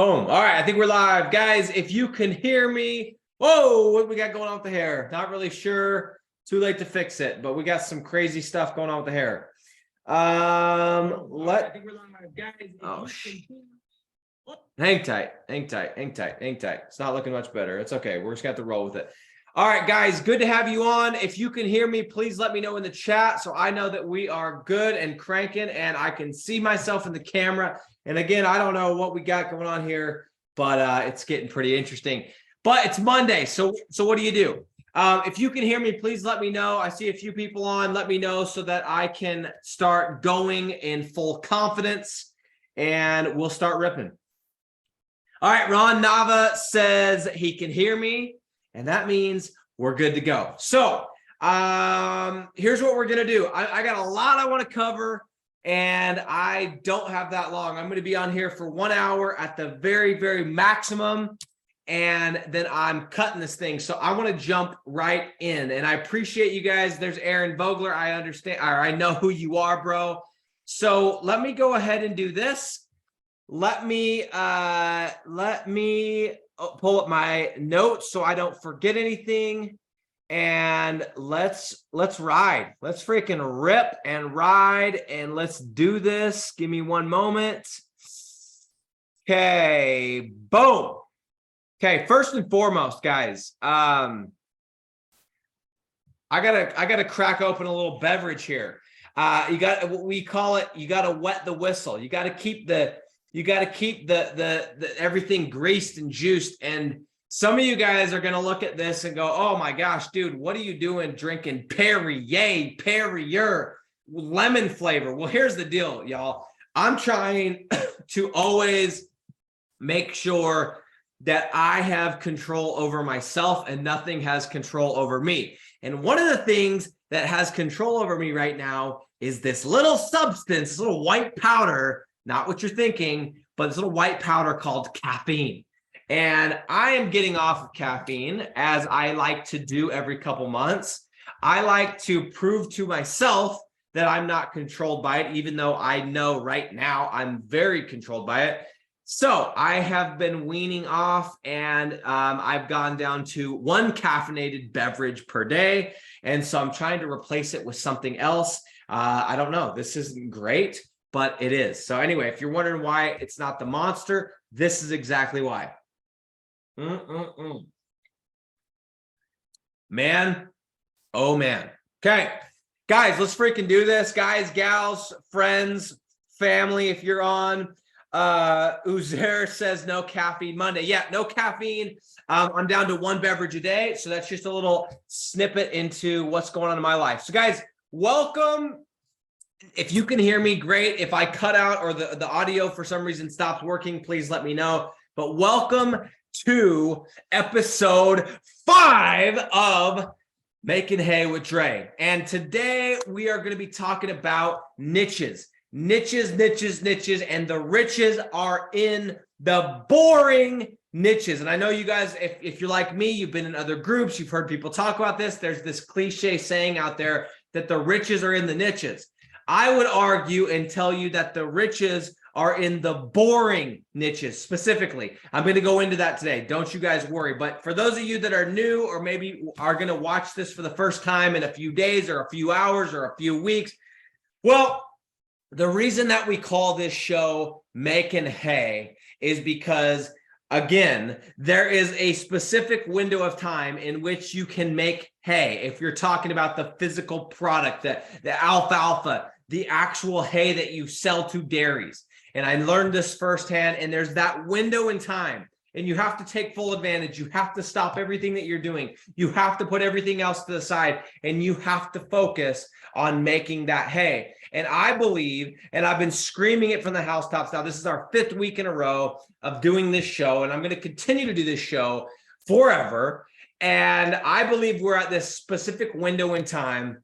Boom. All right, I think we're live. Guys, if you can hear me, whoa, what we got going on with the hair? Not really sure. Too late to fix it, but we got some crazy stuff going on with the hair. I think we're live. Guys, hang tight. It's not looking much better. It's okay. We're just got to roll with it. All right, guys, good to have you on. If you can hear me, please let me know in the chat so I know that we are good and cranking and I can see myself in the camera. And again, I don't know what we got going on here, but it's getting pretty interesting. But it's Monday, so what do you do? If you can hear me, please let me know. I see a few people on. Let me know so that I can start going in full confidence, and we'll start ripping. All right, Ron Nava says he can hear me, and that means we're good to go. So here's what we're going to do. I got a lot I want to cover, and I don't have that long. I'm going to be on here for 1 hour at the very, very maximum, and then I'm cutting this thing. So I want to jump right in, and I appreciate you guys. There's Aaron Vogler. I understand, or I know who you are, bro. So let me go ahead and do this. Let me pull up my notes so I don't forget anything, and let's ride. Let's freaking rip and ride, and let's do this. Give me one moment. Okay, boom. Okay, first and foremost, guys, I gotta crack open a little beverage here. You got what we call it. You got to wet the whistle. You got to keep the everything greased and juiced. And some of you guys are going to look at this and go, oh my gosh, dude, what are you doing drinking Perrier lemon flavor? Well, here's the deal, y'all. I'm trying to always make sure that I have control over myself and nothing has control over me. And one of the things that has control over me right now is this little substance, this little white powder. Not what you're thinking, but this little white powder called caffeine. And I am getting off of caffeine, as I like to do every couple months. I like to prove to myself that I'm not controlled by it, even though I know right now I'm very controlled by it. So I have been weaning off, and I've gone down to 1 caffeinated beverage per day. And so I'm trying to replace it with something else. I don't know. This isn't great, but it is. So anyway, if you're wondering why it's not the Monster, this is exactly why. Man, oh man. Okay, guys, let's freaking do this. Guys, gals, friends, family, if you're on. Uzair says no caffeine Monday. Yeah, no caffeine. I'm down to 1 beverage a day. So that's just a little snippet into what's going on in my life. So guys, welcome. If you can hear me, great. If I cut out or the audio for some reason stops working, please let me know. But welcome to episode 5 of Making Hay with Dre. And today we are going to be talking about niches. Niches, and the riches are in the boring niches. And I know you guys, if you're like me, you've been in other groups, you've heard people talk about this. There's this cliche saying out there that the riches are in the niches. I would argue and tell you that the riches are in the boring niches specifically. I'm going to go into that today. Don't you guys worry. But for those of you that are new or maybe are going to watch this for the first time in a few days or a few hours or a few weeks, well, the reason that we call this show Making Hay is because, again, there is a specific window of time in which you can make hay. If you're talking about the physical product, the alfalfa, the actual hay that you sell to dairies. And I learned this firsthand, and there's that window in time, and you have to take full advantage. You have to stop everything that you're doing. You have to put everything else to the side, and you have to focus on making that hay. And I believe, and I've been screaming it from the housetops now, this is our 5th week in a row of doing this show, and I'm going to continue to do this show forever. And I believe we're at this specific window in time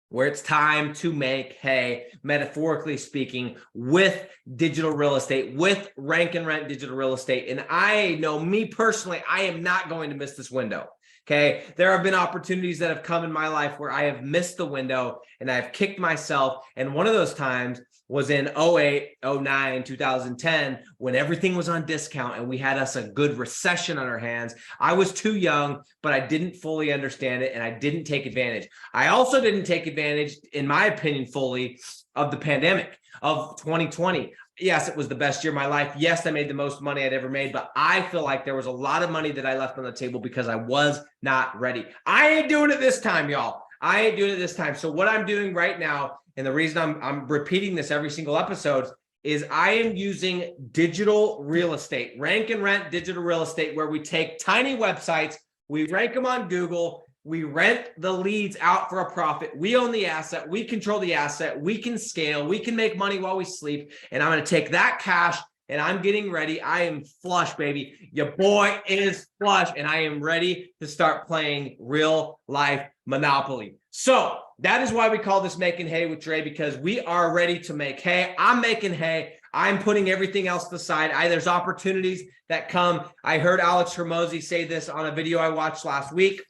where it's time to make hay, metaphorically speaking, with digital real estate, with rank and rent digital real estate. And I know, me personally, I am not going to miss this window. Okay, there have been opportunities that have come in my life where I have missed the window and I've kicked myself. And one of those times was in 08, 09, 2010, when everything was on discount and we had us a good recession on our hands. I was too young, but I didn't fully understand it and I didn't take advantage. I also didn't take advantage, in my opinion, fully of the pandemic of 2020. Yes, it was the best year of my life. Yes, I made the most money I'd ever made, but I feel like there was a lot of money that I left on the table because I was not ready. I ain't doing it this time, y'all. I ain't doing it this time. So what I'm doing right now, and the reason I'm repeating this every single episode, is I am using digital real estate, rank and rent digital real estate, where we take tiny websites, we rank them on Google, we rent the leads out for a profit. We own the asset. We control the asset. We can scale. We can make money while we sleep. And I'm going to take that cash and I'm getting ready. I am flush, baby. Your boy is flush and I am ready to start playing real life Monopoly. So that is why we call this Making Hay with Dre, because we are ready to make hay. I'm making hay. I'm putting everything else aside. There's opportunities that come. I heard Alex Hormozi say this on a video I watched last week.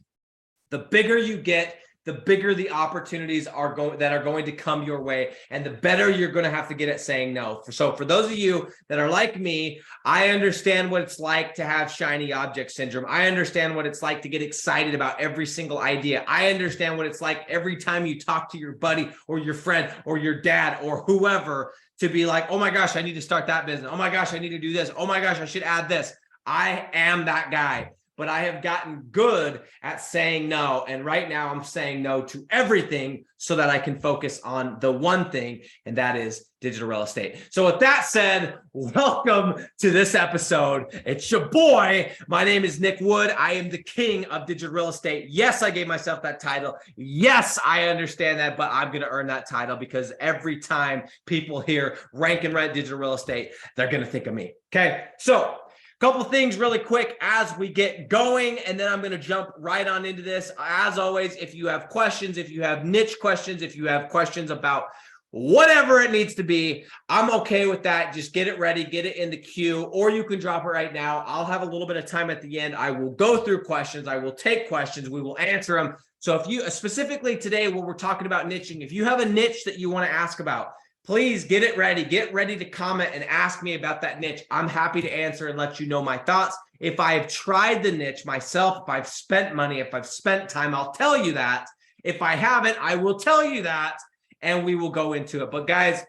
The bigger you get, the bigger the opportunities are going to come your way, and the better you're going to have to get at saying no. So for those of you that are like me, I understand what it's like to have shiny object syndrome. I understand what it's like to get excited about every single idea. I understand what it's like every time you talk to your buddy or your friend or your dad or whoever to be like, oh my gosh, I need to start that business. Oh my gosh, I need to do this. Oh my gosh, I should add this. I am that guy. But I have gotten good at saying no. And right now I'm saying no to everything so that I can focus on the one thing, and that is digital real estate. So with that said, welcome to this episode. It's your boy. My name is Nick Wood. I am the king of digital real estate. Yes, I gave myself that title. Yes, I understand that, but I'm going to earn that title because every time people hear rank and rent digital real estate, they're going to think of me. Okay. So couple things really quick as we get going, and then I'm going to jump right on into this. As always, if you have questions, if you have niche questions, if you have questions about whatever it needs to be, I'm okay with that. Just get it ready, get it in the queue, or you can drop it right now. I'll have a little bit of time at the end. I will go through questions. I will take questions. We will answer them. So if you, specifically today, when we're talking about niching, if you have a niche that you want to ask about, please get it ready. Get ready to comment and ask me about that niche. I'm happy to answer and let you know my thoughts. If I've tried the niche myself, if I've spent money, if I've spent time, I'll tell you that. If I haven't, I will tell you that, and we will go into it. But guys,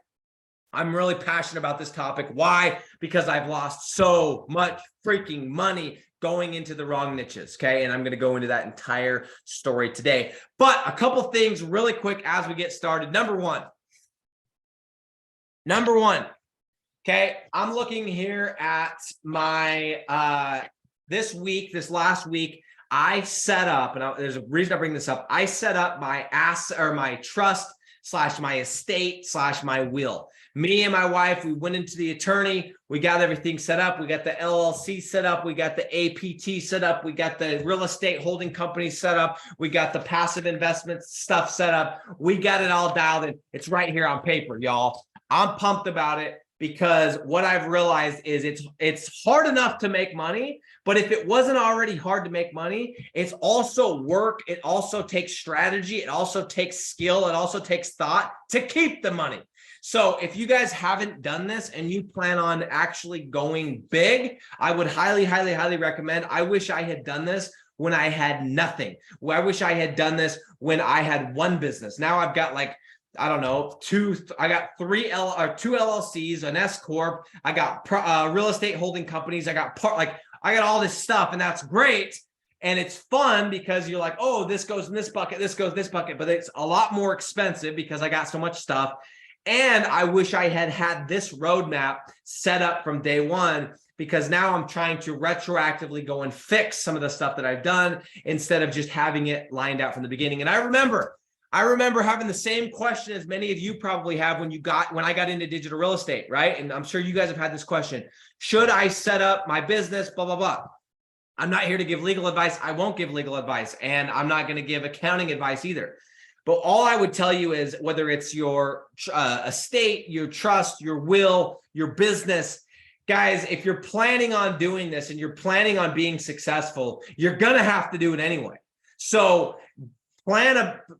I'm really passionate about this topic. Why? Because I've lost so much freaking money going into the wrong niches, okay? And I'm going to go into that entire story today. But a couple things really quick as we get started. Number one, okay, I'm looking here at my, this last week, I set up, and there's a reason I bring this up, I set up my my trust / my estate / my will. Me and my wife, we went into the attorney, we got everything set up, we got the LLC set up, we got the APT set up, we got the real estate holding company set up, we got the passive investment stuff set up, we got it all dialed in. It's right here on paper, y'all. I'm pumped about it because what I've realized is it's hard enough to make money, but if it wasn't already hard to make money, it's also work. It also takes strategy. It also takes skill. It also takes thought to keep the money. So if you guys haven't done this and you plan on actually going big, I would highly, highly, highly recommend. I wish I had done this when I had nothing. I wish I had done this when I had one business. Now I've got like, I don't know, two LLCs, an S Corp. I got real estate holding companies. I got I got all this stuff, and that's great. And it's fun because you're like, oh, this goes in this bucket, this goes in this bucket, but it's a lot more expensive because I got so much stuff. And I wish I had had this roadmap set up from day one, because now I'm trying to retroactively go and fix some of the stuff that I've done instead of just having it lined out from the beginning. And I remember having the same question as many of you probably have when I got into digital real estate, right? And I'm sure you guys have had this question. Should I set up my business, blah, blah, blah. I'm not here to give legal advice. I won't give legal advice, and I'm not going to give accounting advice either. But all I would tell you is whether it's your estate, your trust, your will, your business, guys, if you're planning on doing this and you're planning on being successful, you're going to have to do it anyway. So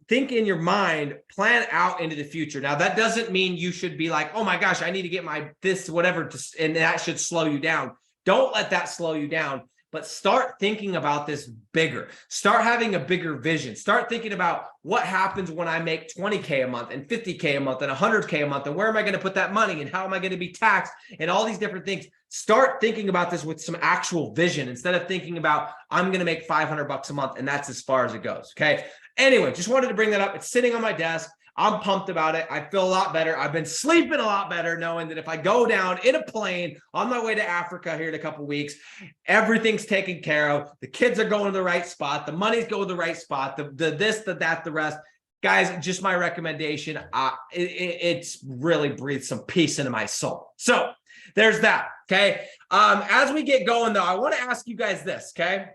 think in your mind, plan out into the future. Now, that doesn't mean you should be like, oh my gosh, I need to get my this, whatever, and that should slow you down. Don't let that slow you down, but start thinking about this bigger. Start having a bigger vision. Start thinking about what happens when I make 20K a month and 50K a month and 100K a month, and where am I going to put that money and how am I going to be taxed and all these different things. Start thinking about this with some actual vision instead of thinking about, I'm going to make $500 a month and that's as far as it goes. Okay. Anyway, just wanted to bring that up. It's sitting on my desk. I'm pumped about it. I feel a lot better. I've been sleeping a lot better knowing that if I go down in a plane on my way to Africa here in a couple of weeks, everything's taken care of. The kids are going to the right spot. The money's going to the right spot. The this, the that, the rest. Guys, just my recommendation. It's really breathed some peace into my soul. So there's that. Okay. As we get going though, I want to ask you guys this. Okay.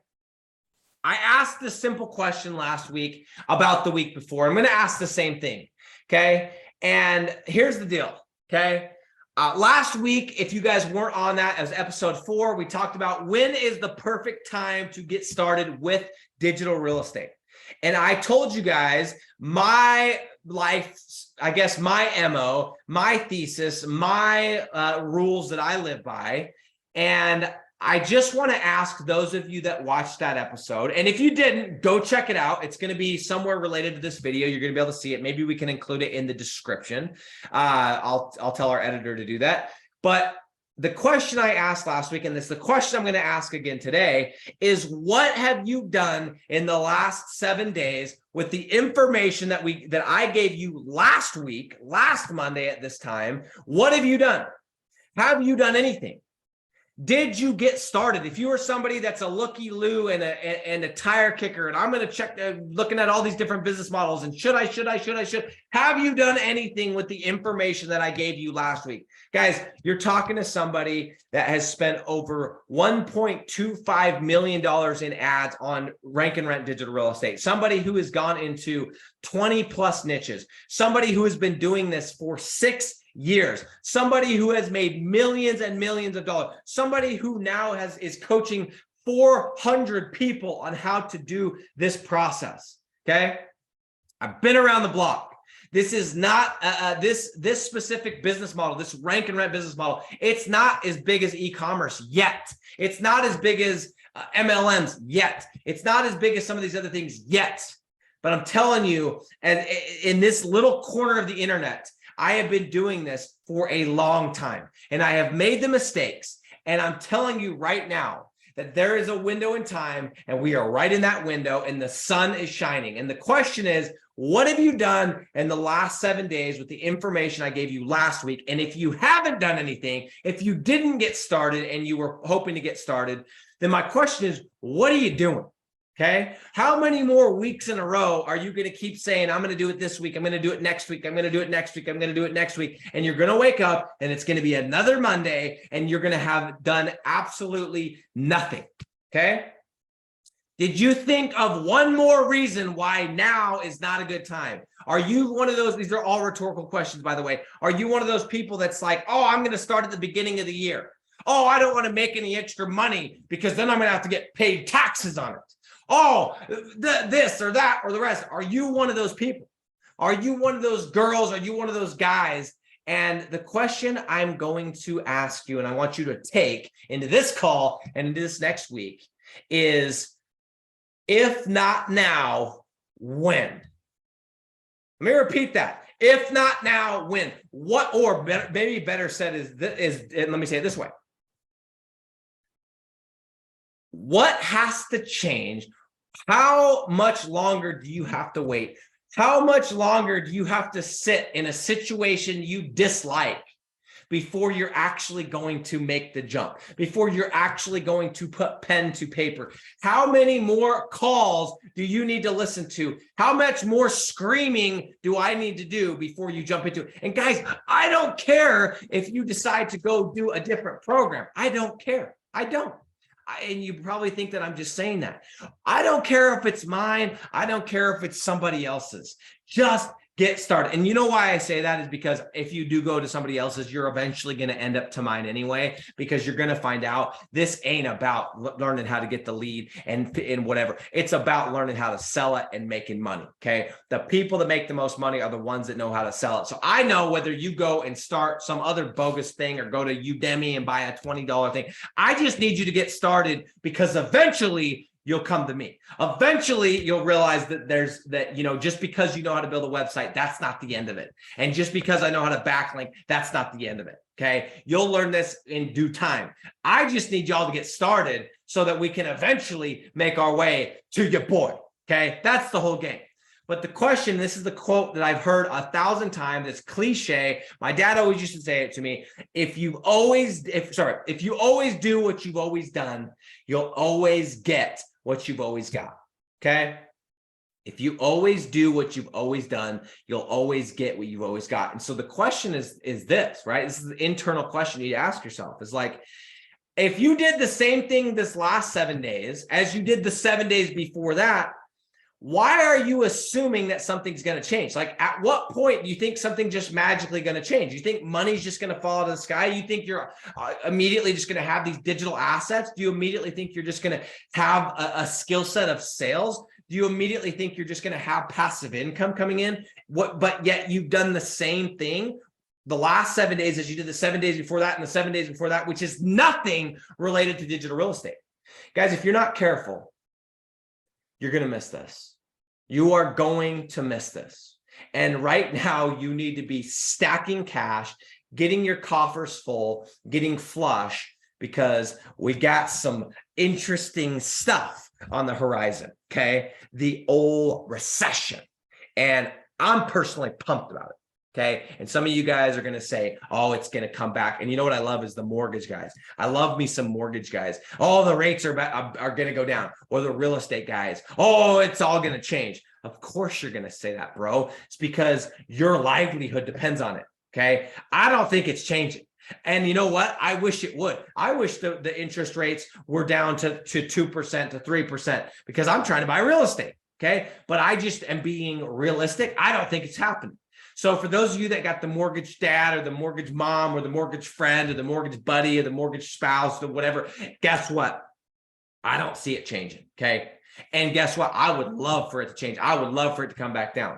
I asked this simple question last week about the week before. I'm going to ask the same thing. Okay. And here's the deal. Okay. Last week, if you guys weren't on that, as episode 4, we talked about when is the perfect time to get started with digital real estate. And I told you guys my life, I guess my MO, my thesis, my rules that I live by. And I just want to ask those of you that watched that episode, and if you didn't, go check it out. It's going to be somewhere related to this video. You're going to be able to see it. Maybe we can include it in the description. I'll tell our editor to do that. But the question I asked last week, and this is the question I'm going to ask again today, is what have you done in the last 7 days with the information that I gave you last week, last Monday at this time? What have you done? Have you done anything? Did you get started? If you are somebody that's a looky-loo and a tire kicker, and I'm going to check, looking at all these different business models, and should I, have you done anything with the information that I gave you last week? Guys, you're talking to somebody that has spent over $1.25 million in ads on Rank and Rent digital real estate. Somebody who has gone into 20 plus niches. Somebody who has been doing this for 6 years, somebody who has made millions and millions of dollars, somebody who now is coaching 400 people on how to do this process. Okay. I've been around the block. This is not this specific business model, this Rank and Rent business model. It's not as big as e-commerce yet. It's not as big as MLMs yet. It's not as big as some of these other things yet. But I'm telling you, and in this little corner of the internet, I have been doing this for a long time, and I have made the mistakes. And I'm telling you right now that there is a window in time, and we are right in that window, and the sun is shining. And the question is, what have you done in the last 7 days with the information I gave you last week? And if you haven't done anything, if you didn't get started and you were hoping to get started, then my question is, what are you doing? Okay. How many more weeks in a row are you going to keep saying, I'm going to do it this week, I'm going to do it next week, I'm going to do it next week, I'm going to do it next week, and you're going to wake up and it's going to be another Monday and you're going to have done absolutely nothing. Okay. Did you think of one more reason why now is not a good time? Are you one of those, these are all rhetorical questions, by the way. Are you one of those people that's like, oh, I'm going to start at the beginning of the year. Oh, I don't want to make any extra money because then I'm going to have to get paid taxes on it. Oh, this or that or the rest. Are you one of those people? Are you one of those girls? Are you one of those guys? And the question I'm going to ask you, and I want you to take into this call and into this next week, is if not now, when? Let me repeat that. If not now, when? What, or better, maybe better said is let me say it this way. What has to change? How much longer do you have to wait? How much longer do you have to sit in a situation you dislike before you're actually going to make the jump, before you're actually going to put pen to paper? How many more calls do you need to listen to? How much more screaming do I need to do before you jump into it? And guys, I don't care if you decide to go do a different program. I don't care. I don't. And you probably think that I'm just saying that. I don't care if it's mine. I don't care if it's somebody else's. Just Get started. And you know why I say that is because if you do go to somebody else's, you're eventually going to end up to mine anyway, because you're going to find out this ain't about learning how to get the lead and whatever. It's about learning how to sell it and making money. Okay. The people that make the most money are the ones that know how to sell it. So I know whether you go and start some other bogus thing or go to Udemy and buy a $20 thing, I just need you to get started, because eventually you'll come to me. Eventually, you'll realize that just because you know how to build a website, that's not the end of it. And just because I know how to backlink, that's not the end of it. Okay. You'll learn this in due time. I just need y'all to get started so that we can eventually make our way to your boy. Okay. That's the whole game. But the question, this is the quote that I've heard 1,000 times. It's cliche. My dad always used to say it to me. If you always do what you've always done, you'll always get what you've always got. Okay. If you always do what you've always done, you'll always get what you've always got. And so the question is this, right? This is the internal question you ask yourself. Is like, if you did the same thing this last 7 days as you did the 7 days before that, why are you assuming that something's going to change? Like, at what point do you think something's just magically going to change? You think money's just going to fall out of the sky? You think you're immediately just going to have these digital assets? Do you immediately think you're just going to have a skill set of sales? Do you immediately think you're just going to have passive income coming in? But yet you've done the same thing the last 7 days as you did the 7 days before that and the 7 days before that, which is nothing related to digital real estate. Guys, if you're not careful, you're going to miss this. You are going to miss this. And right now you need to be stacking cash, getting your coffers full, getting flush, because we got some interesting stuff on the horizon. Okay. The old recession. And I'm personally pumped about it. Okay. And some of you guys are going to say, oh, it's going to come back. And you know what I love is the mortgage guys. I love me some mortgage guys. Oh, the rates are going to go down. Or the real estate guys. Oh, it's all going to change. Of course you're going to say that, bro. It's because your livelihood depends on it. Okay. I don't think it's changing. And you know what? I wish it would. I wish the interest rates were down to 2% to 3%, because I'm trying to buy real estate. Okay. But I just am being realistic. I don't think it's happening. So for those of you that got the mortgage dad or the mortgage mom or the mortgage friend or the mortgage buddy or the mortgage spouse or whatever, guess what? I don't see it changing. Okay. And guess what? I would love for it to change. I would love for it to come back down.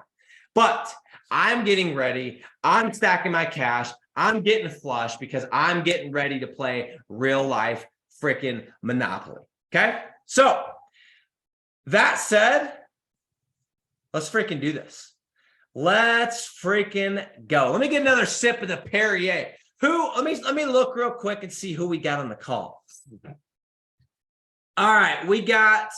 But I'm getting ready. I'm stacking my cash. I'm getting flush because I'm getting ready to play real life freaking Monopoly. Okay. So that said, let's freaking do this. Let's freaking go. Let me get another sip of the Perrier. Let me look real quick and see who we got on the call. All right, we got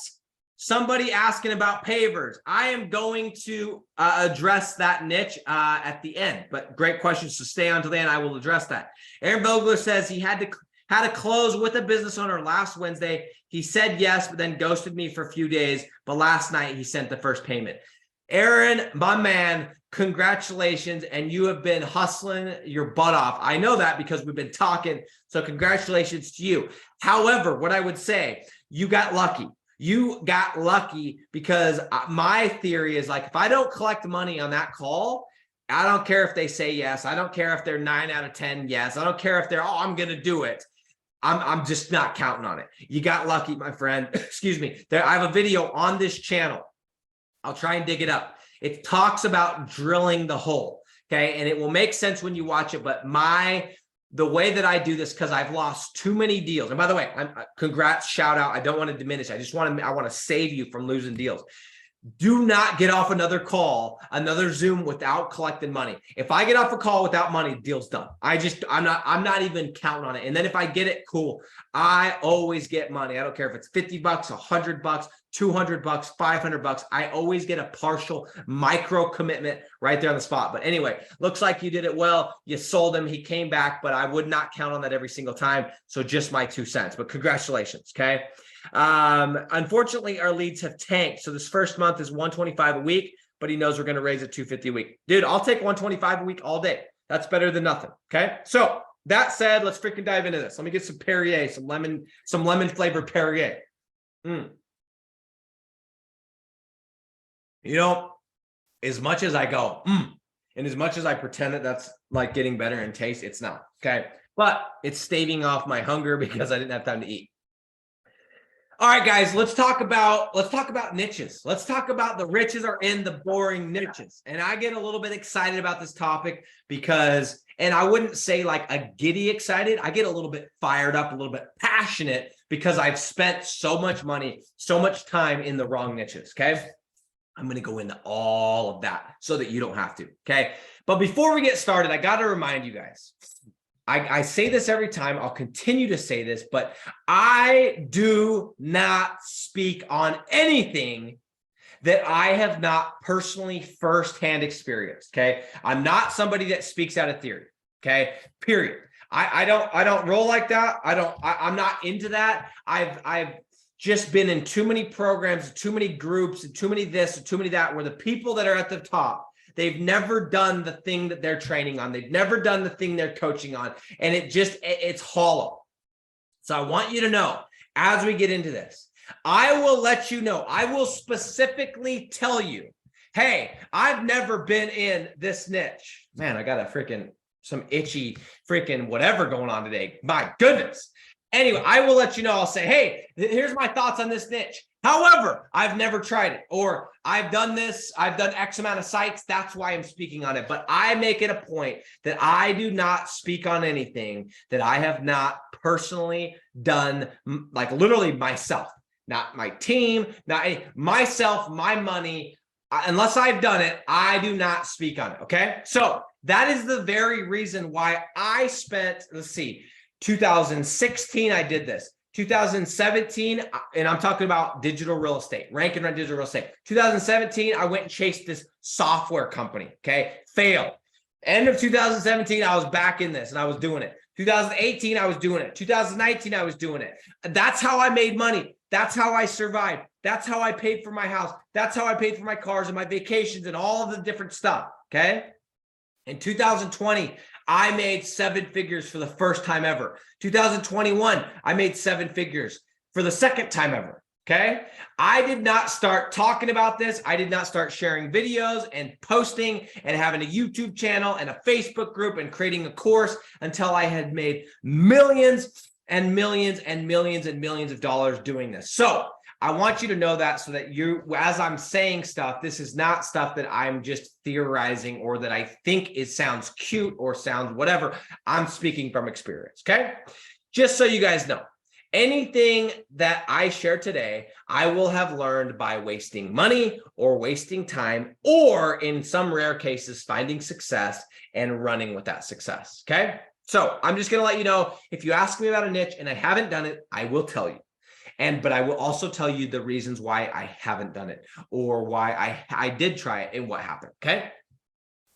somebody asking about pavers. I am going to address that niche at the end, but great questions, so stay on to the end. I will address that. Aaron Vogler says he had to close with a business owner last Wednesday. He said yes, but then ghosted me for a few days. But last night he sent the first payment. Aaron, my man, congratulations. And you have been hustling your butt off. I know that because we've been talking. So congratulations to you. However, what I would say, you got lucky. You got lucky because my theory is, like, if I don't collect money on that call, I don't care if they say yes. I don't care if they're 9 out of 10 yes. I don't care if they're, oh, I'm going to do it. I'm just not counting on it. You got lucky, my friend. Excuse me. I have a video on this channel. I'll try and dig it up. It talks about drilling the hole. Okay. And it will make sense when you watch it. But the way that I do this, because I've lost too many deals. And by the way, congrats, shout out. I don't want to diminish. I want to save you from losing deals. Do not get off another call, another Zoom without collecting money. If I get off a call without money, deal's done. I'm not even counting on it. And then if I get it, cool. I always get money. I don't care if it's $50, $100, $200, $500. I always get a partial micro commitment right there on the spot. But anyway, looks like you did it well. You sold him. He came back, but I would not count on that every single time. So just my 2 cents, but congratulations. Okay. Unfortunately, our leads have tanked. So this first month is 125 a week, but he knows we're going to raise it 250 a week. Dude, I'll take 125 a week all day. That's better than nothing. Okay. So that said, let's freaking dive into this. Let me get some Perrier, some lemon flavored Perrier. You know, as much as I go, And as much as I pretend that that's like getting better in taste, it's not. Okay. But it's staving off my hunger because I didn't have time to eat. All right, guys, let's talk about niches. Let's talk about the riches are in the boring niches. And I get a little bit excited about this topic because, and I wouldn't say like a giddy excited, I get a little bit fired up, a little bit passionate because I've spent so much money, so much time in the wrong niches. Okay. I'm going to go into all of that so that you don't have to. Okay. But before we get started, I got to remind you guys, I say this every time, I'll continue to say this, but I do not speak on anything that I have not personally firsthand experienced. Okay. I'm not somebody that speaks out of theory. Okay. Period. I don't roll like that. I'm not into that. I've just been in too many programs, too many groups, and too many this, and too many that, where the people that are at the top, they've never done the thing that they're training on. They've never done the thing they're coaching on. And it's hollow. So I want you to know, as we get into this, I will let you know, I will specifically tell you, hey, I've never been in this niche. Man, I got some itchy freaking whatever going on today. My goodness. Anyway, I will let you know. I'll say, hey, here's my thoughts on this niche. However, I've never tried it, or I've done this. I've done X amount of sites. That's why I'm speaking on it. But I make it a point that I do not speak on anything that I have not personally done, like literally myself, not my team, not myself, my money. Unless I've done it, I do not speak on it. Okay. So that is the very reason why I spent, let's see, 2016, I did this. 2017, and I'm talking about digital real estate, rank and rent digital real estate. 2017, I went and chased this software company, okay? Failed. End of 2017, I was back in this and I was doing it. 2018, I was doing it. 2019, I was doing it. That's how I made money. That's how I survived. That's how I paid for my house. That's how I paid for my cars and my vacations and all of the different stuff, okay? In 2020, I made 7 figures for the first time ever. 2021, I made 7 figures for the second time ever. Okay. I did not start talking about this. I did not start sharing videos and posting and having a YouTube channel and a Facebook group and creating a course until I had made millions and millions and millions and millions of dollars doing this. So I want you to know that so that you, as I'm saying stuff, this is not stuff that I'm just theorizing or that I think it sounds cute or sounds whatever. I'm speaking from experience. Okay. Just so you guys know, anything that I share today, I will have learned by wasting money or wasting time, or in some rare cases, finding success and running with that success. Okay. So I'm just going to let you know, if you ask me about a niche and I haven't done it, I will tell you. But I will also tell you the reasons why I haven't done it or why I did try it and what happened. Okay.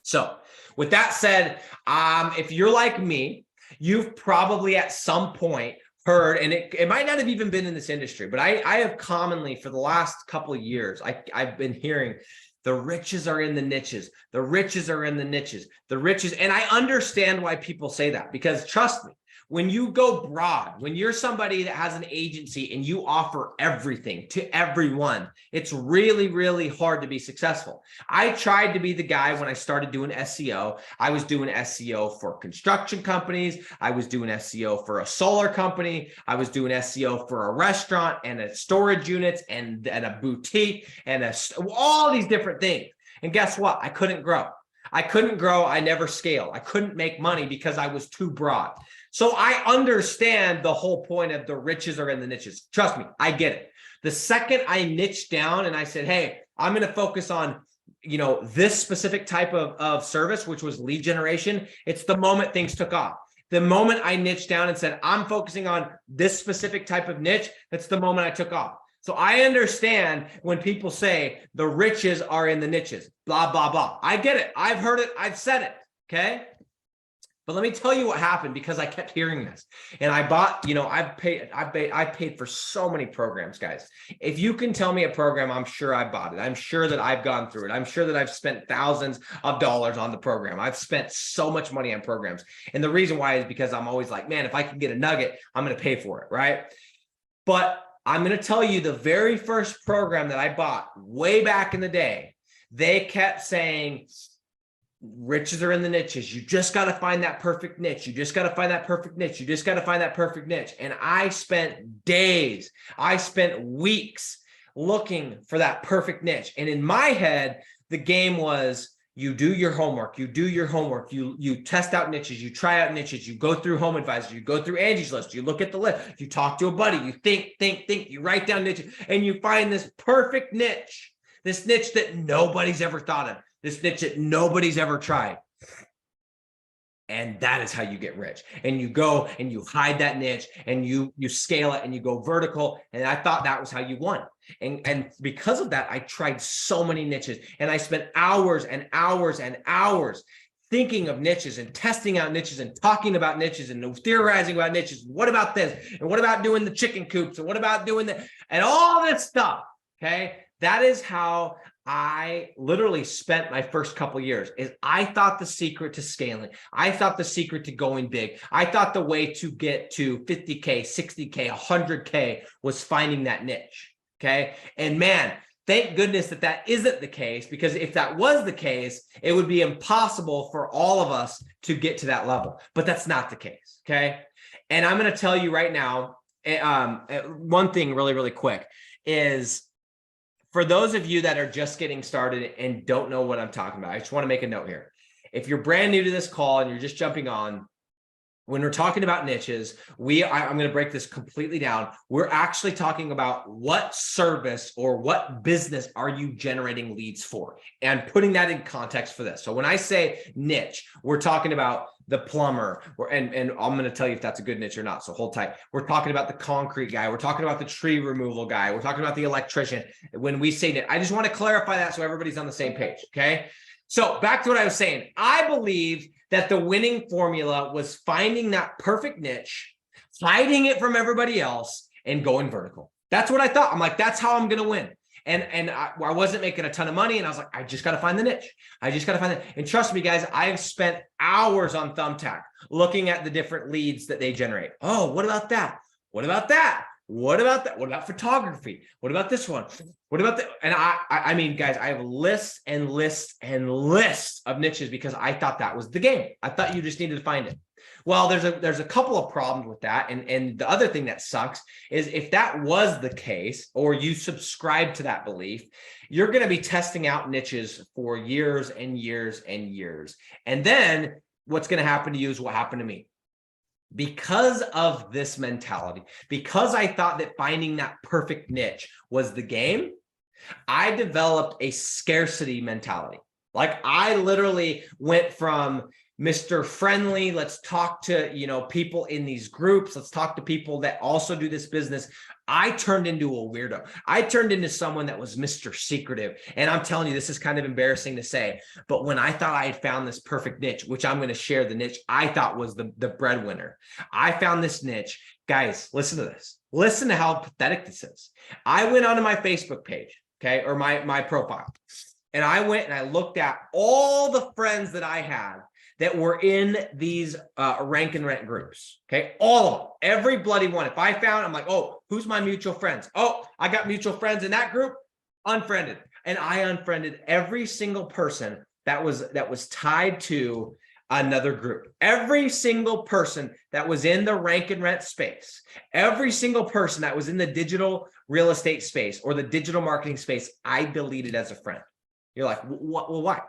So with that said, if you're like me, you've probably at some point heard, and it might not have even been in this industry, but I have commonly for the last couple of years, I've been hearing the riches are in the niches. The riches are in the niches. The riches. And I understand why people say that, because trust me, when you go broad, when you're somebody that has an agency and you offer everything to everyone, it's really, really hard to be successful. I tried to be the guy when I started doing SEO. I was doing SEO for construction companies. I was doing SEO for a solar company. I was doing SEO for a restaurant and a storage units and a boutique and all these different things. And guess what? I couldn't grow. I never scaled. I couldn't make money because I was too broad. So I understand the whole point of the riches are in the niches. Trust me, I get it. The second I niched down and I said, hey, I'm going to focus on, this specific type of service, which was lead generation, it's the moment things took off. The moment I niched down and said, I'm focusing on this specific type of niche, that's the moment I took off. So I understand when people say the riches are in the niches, blah, blah, blah. I get it. I've heard it. I've said it. Okay. But let me tell you what happened, because I kept hearing this and I bought, I paid for so many programs, guys. If you can tell me a program, I'm sure I bought it. I'm sure that I've gone through it. I'm sure that I've spent thousands of dollars on the program. I've spent so much money on programs. And the reason why is because I'm always like, man, if I can get a nugget, I'm going to pay for it. Right. But I'm going to tell you the very first program that I bought way back in the day, they kept saying, riches are in the niches. You just got to find that perfect niche. You just got to find that perfect niche. You just got to find that perfect niche. And I spent days, I spent weeks looking for that perfect niche. And in my head, the game was, you do your homework, you do your homework, you test out niches, you try out niches, you go through Home Advisor, you go through Angie's List, you look at the list, you talk to a buddy, you think, you write down niches, and you find this perfect niche, this niche that nobody's ever thought of, this niche that nobody's ever tried. And that is how you get rich. And you go and you hide that niche and you scale it and you go vertical. And I thought that was how you won. And because of that, I tried so many niches and I spent hours and hours and hours thinking of niches and testing out niches and talking about niches and theorizing about niches. What about this? And what about doing the chicken coops? And what about doing that? And all this stuff. Okay. That is how I literally spent my first couple of years. Is I thought the secret to scaling, I thought the secret to going big, I thought the way to get to 50K, 60K, 100K was finding that niche. Okay. And man, thank goodness that that isn't the case, because if that was the case, it would be impossible for all of us to get to that level. But that's not the case. Okay. And I'm going to tell you right now, one thing really, really quick is, for those of you that are just getting started and don't know what I'm talking about, I just want to make a note here. If you're brand new to this call and you're just jumping on, when we're talking about niches, I'm going to break this completely down. We're actually talking about what service or what business are you generating leads for, and putting that in context for this. So when I say niche, we're talking about the plumber, and I'm going to tell you if that's a good niche or not. So hold tight. We're talking about the concrete guy. We're talking about the tree removal guy. We're talking about the electrician. When we say niche, I just want to clarify that so everybody's on the same page. Okay. So back to what I was saying. I believe that the winning formula was finding that perfect niche, hiding it from everybody else, and going vertical. That's what I thought. I'm like, that's how I'm going to win. And I wasn't making a ton of money. And I was like, I just got to find the niche. I just got to find it. And trust me, guys, I've spent hours on Thumbtack looking at the different leads that they generate. Oh, what about that? What about that? What about that? What about photography? What about this one? What about that? And I mean, guys, I have lists and lists and lists of niches because I thought that was the game. I thought you just needed to find it. Well, there's a couple of problems with that. And the other thing that sucks is if that was the case, or you subscribe to that belief, you're going to be testing out niches for years and years and years. And then what's going to happen to you is what happened to me. Because of this mentality, because I thought that finding that perfect niche was the game, I developed a scarcity mentality. Like I literally went from Mr. Friendly, let's talk to, people in these groups, let's talk to people that also do this business. I turned into a weirdo. I turned into someone that was Mr. Secretive. And I'm telling you, this is kind of embarrassing to say, but when I thought I had found this perfect niche, which I'm going to share the niche I thought was the breadwinner, I found this niche. Guys, listen to this. Listen to how pathetic this is. I went onto my Facebook page, okay, or my profile, and I went and I looked at all the friends that I had that were in these rank and rent groups. Okay. All of them, every bloody one. If I found, I'm like, oh, who's my mutual friends? Oh, I got mutual friends in that group, unfriended. And I unfriended every single person that was tied to another group. Every single person that was in the rank and rent space, every single person that was in the digital real estate space or the digital marketing space, I deleted as a friend. You're like, well, why?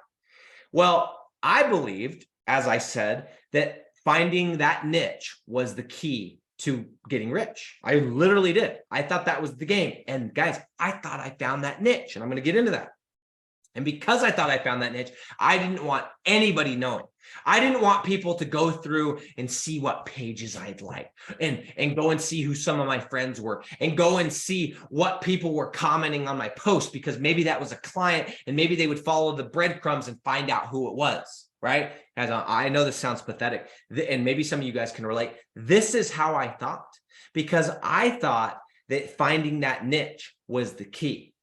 Well, I believed, as I said, that finding that niche was the key to getting rich. I literally did. I thought that was the game. And guys, I thought I found that niche, and I'm going to get into that. And because I thought I found that niche, I didn't want anybody knowing. I didn't want people to go through and see what pages I'd like and go and see who some of my friends were and go and see what people were commenting on my post, because maybe that was a client and maybe they would follow the breadcrumbs and find out who it was, right? As I know this sounds pathetic, and maybe some of you guys can relate. This is how I thought, because I thought that finding that niche was the key.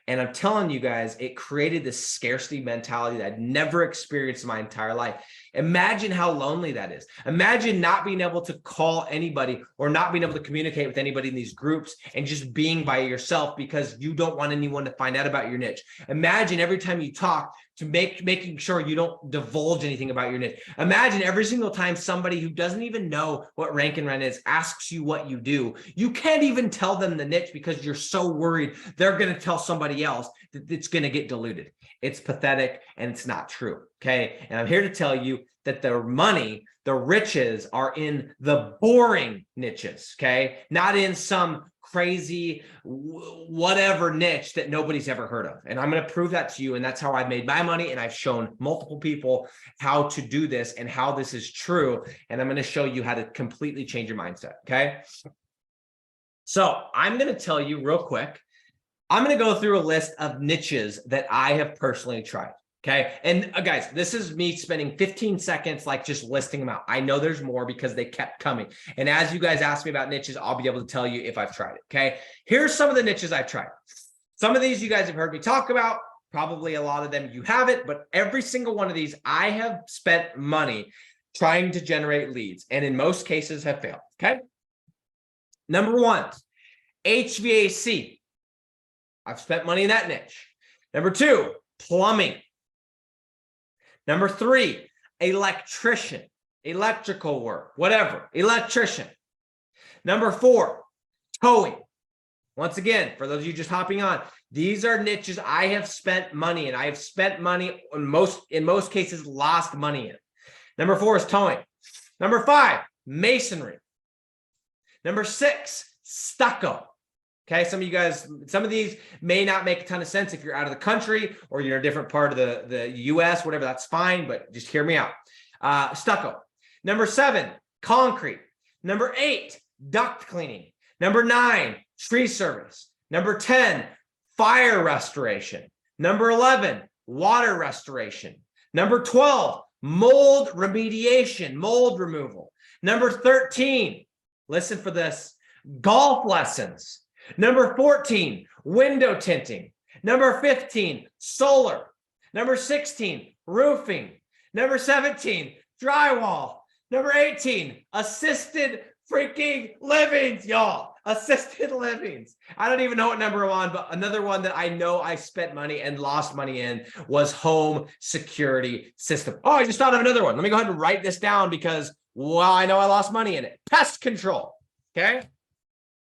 And I'm telling you guys, it created this scarcity mentality that I'd never experienced in my entire life. Imagine how lonely that is. Imagine not being able to call anybody or not being able to communicate with anybody in these groups and just being by yourself because you don't want anyone to find out about your niche. Imagine every time you talk, to making sure you don't divulge anything about your niche. Imagine every single time somebody who doesn't even know what rank and rent is asks you what you do, you can't even tell them the niche because you're so worried they're going to tell somebody else that it's going to get diluted. It's pathetic and it's not true. Okay. And I'm here to tell you that the money, the riches are in the boring niches. Okay. Not in some crazy whatever niche that nobody's ever heard of. And I'm going to prove that to you. And that's how I made my money. And I've shown multiple people how to do this and how this is true. And I'm going to show you how to completely change your mindset. Okay. So I'm going to tell you real quick, I'm going to go through a list of niches that I have personally tried. Okay. And guys, this is me spending 15 seconds, like just listing them out. I know there's more because they kept coming. And as you guys ask me about niches, I'll be able to tell you if I've tried it. Okay. Here's some of the niches I've tried. Some of these you guys have heard me talk about, probably a lot of them you haven't, but every single one of these, I have spent money trying to generate leads and in most cases have failed. Okay. Number one, HVAC. I've spent money in that niche. Number two, plumbing. Number three, electrician, electrical work, whatever, electrician. Number four, towing. Once again, for those of you just hopping on, these are niches I have spent money in. I have spent money in most cases, lost money in. Number four is towing. Number five, masonry. Number six, stucco. Okay, some of you guys, some of these may not make a ton of sense if you're out of the country or you're in a different part of the US, whatever, that's fine, but just hear me out. Stucco. Number seven, concrete. Number eight, duct cleaning. Number nine, tree service. Number 10, fire restoration. Number 11, water restoration. Number 12, mold remediation, mold removal. Number 13, listen for this, golf lessons. Number 14, window tinting. Number 15, solar. Number 16, roofing. Number 17, drywall. Number 18, assisted freaking livings, y'all. Assisted livings. I don't even know what number one, but another one that I know I spent money and lost money in was home security system. Oh, I just thought of another one. Let me go ahead and write this down because, well, I know I lost money in it. Pest control. Okay.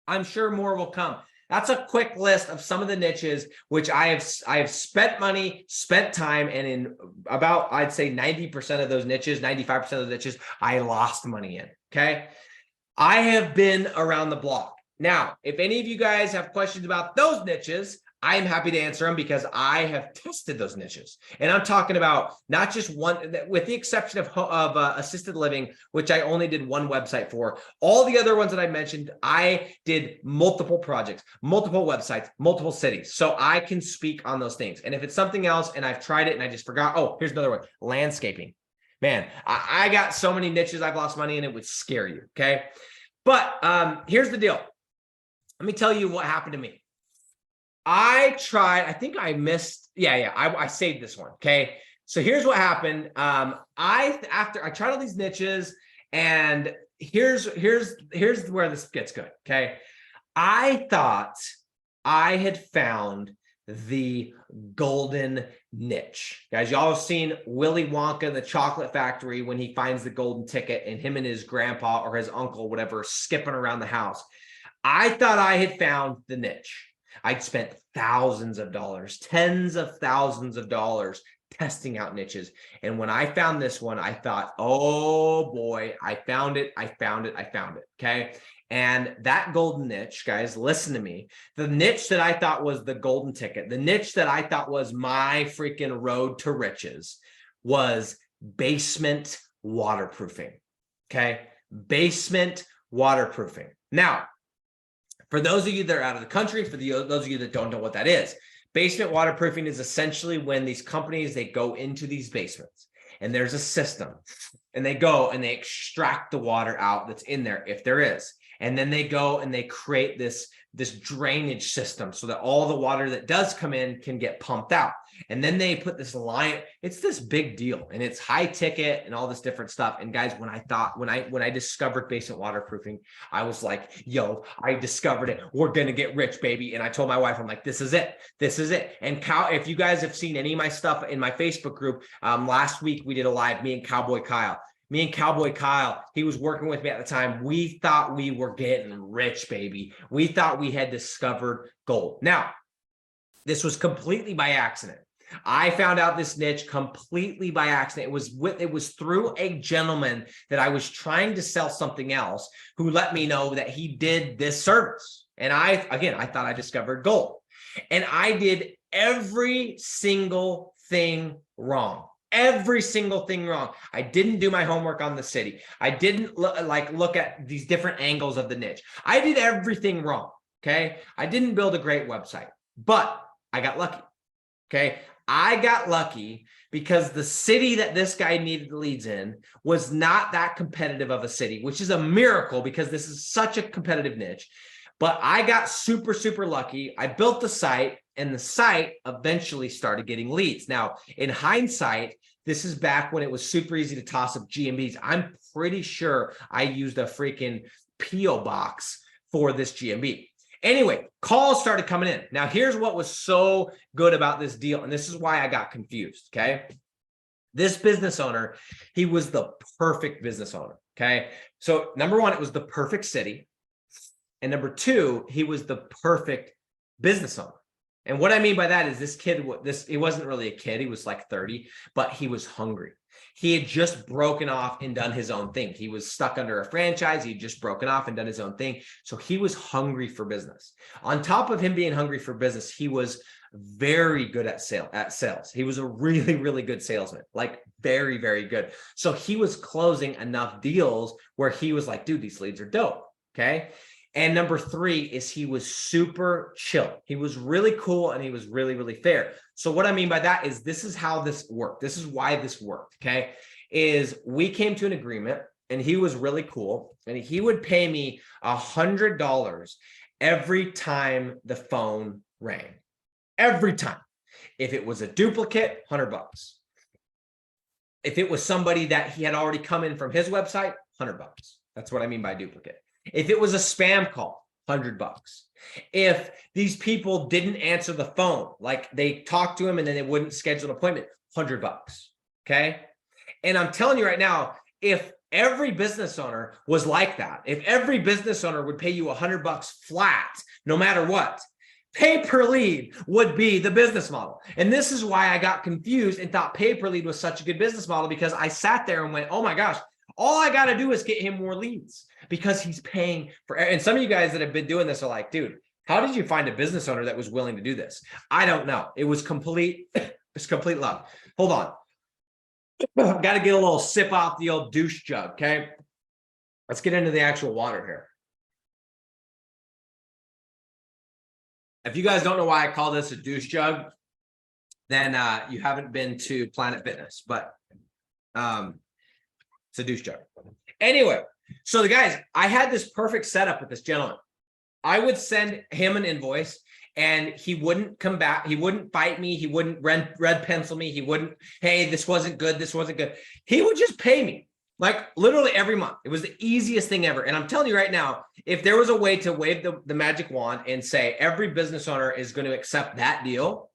I'm sure more will come. That's a quick list of some of the niches which I have spent money, spent time, and in about, I'd say 90% of those niches, 95% of those niches, I lost money in. Okay. I have been around the block. Now, if any of you guys have questions about those niches, I'm happy to answer them because I have tested those niches. And I'm talking about not just one, with the exception of assisted living, which I only did one website for. All the other ones that I mentioned, I did multiple projects, multiple websites, multiple cities. So I can speak on those things. And if it's something else and I've tried it and I just forgot, oh, here's another one, landscaping. Man, I got so many niches I've lost money in, it would scare you, okay? But here's the deal. Let me tell you what happened to me. I tried, I think I missed, I saved this one, okay? So here's what happened. After I tried all these niches, and here's where this gets good, okay? I thought I had found the golden niche. Guys, y'all have seen Willy Wonka in the Chocolate Factory when he finds the golden ticket and him and his grandpa or his uncle, whatever, skipping around the house. I thought I had found the niche. I'd spent thousands of dollars, tens of thousands of dollars testing out niches. And when I found this one, I thought, oh boy, I found it. Okay. And that golden niche, guys, listen to me. The niche that I thought was the golden ticket, the niche that I thought was my freaking road to riches was basement waterproofing. Okay. Basement waterproofing. Now, for those of you that are out of the country, for those of you that don't know what that is, basement waterproofing is essentially when these companies, they go into these basements and there's a system and they go and they extract the water out that's in there, if there is. And then they go and they create this drainage system so that all the water that does come in can get pumped out. And then they put this line, it's this big deal and it's high ticket and all this different stuff. And guys, when I discovered basement waterproofing, I was like, yo, I discovered it. We're going to get rich, baby. And I told my wife, I'm like, this is it. This is it. And if you guys have seen any of my stuff in my Facebook group, last week we did a live, me and Cowboy Kyle, he was working with me at the time. We thought we were getting rich, baby. We thought we had discovered gold. Now, this was completely by accident. I found out this niche completely by accident. It was through a gentleman that I was trying to sell something else who let me know that he did this service. And I thought I discovered gold. And I did every single thing wrong. Every single thing wrong. I didn't do my homework on the city. I didn't look at these different angles of the niche. I did everything wrong. Okay. I didn't build a great website, but I got lucky. Okay. I got lucky because the city that this guy needed leads in was not that competitive of a city, which is a miracle because this is such a competitive niche. But I got super, super lucky. I built the site and the site eventually started getting leads. Now, in hindsight, this is back when it was super easy to toss up GMBs. I'm pretty sure I used a freaking PO box for this GMB. Anyway, calls started coming in. Now, here's what was so good about this deal, and this is why I got confused, okay? This business owner, he was the perfect business owner, okay? So number one, it was the perfect city. And number two, he was the perfect business owner. And what I mean by that is this kid, he wasn't really a kid. He was like 30, but he was hungry. He had just broken off and done his own thing. He was stuck under a franchise. He'd just broken off and done his own thing. So he was hungry for business. On top of him being hungry for business, he was very good at sales. He was a really, really good salesman, like very, very good. So he was closing enough deals where he was like, dude, these leads are dope. Okay. And number three is he was super chill. He was really cool and he was really, really fair. So what I mean by that is this is how this worked. This is why this worked, okay? Is we came to an agreement and he was really cool and he would pay me $100 every time the phone rang. Every time. If it was a duplicate, $100. If it was somebody that he had already come in from his website, $100. That's what I mean by duplicate. If it was a spam call, $100. If these people didn't answer the phone, like they talked to him and then they wouldn't schedule an appointment, $100. Okay. And I'm telling you right now, if every business owner was like that, if every business owner would pay you $100 flat, no matter what, pay per lead would be the business model. And this is why I got confused and thought pay per lead was such a good business model, because I sat there and went, oh my gosh, all I got to do is get him more leads because he's paying for. And some of you guys that have been doing this are like, dude, how did you find a business owner that was willing to do this? I don't know. It was complete luck. Hold on. Got to get a little sip off the old douche jug. Okay. Let's get into the actual water here. If you guys don't know why I call this a douche jug, then you haven't been to Planet Fitness, but it's a douche jug. Anyway, so the guys, I had this perfect setup with this gentleman. I would send him an invoice and he wouldn't come back. He wouldn't fight me. He wouldn't red pencil me. He wouldn't, hey, this wasn't good. This wasn't good. He would just pay me like literally every month. It was the easiest thing ever. And I'm telling you right now, if there was a way to wave the magic wand and say every business owner is going to accept that deal,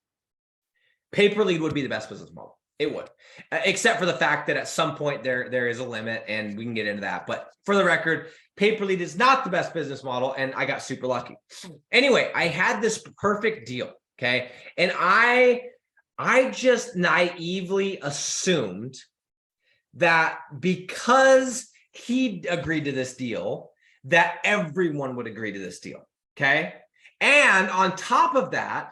pay per lead would be the best business model. It would, except for the fact that at some point there is a limit and we can get into that. But for the record, pay per lead is not the best business model. And I got super lucky. Anyway, I had this perfect deal. Okay. And I just naively assumed that because he agreed to this deal, that everyone would agree to this deal. Okay. And on top of that,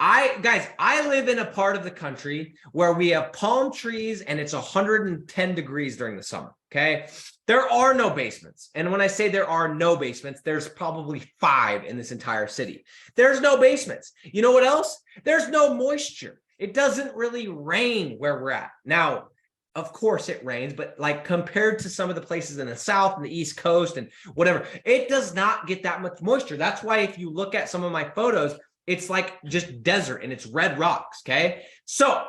I live in a part of the country where we have palm trees and it's 110 degrees during the summer. Okay. There are no basements. And when I say there are no basements, there's probably 5 in this entire city. There's no basements. You know what else? There's no moisture. It doesn't really rain where we're at. Now, of course it rains, but like compared to some of the places in the South and the East Coast and whatever, it does not get that much moisture. That's why if you look at some of my photos, It's like just desert and it's red rocks. Okay. So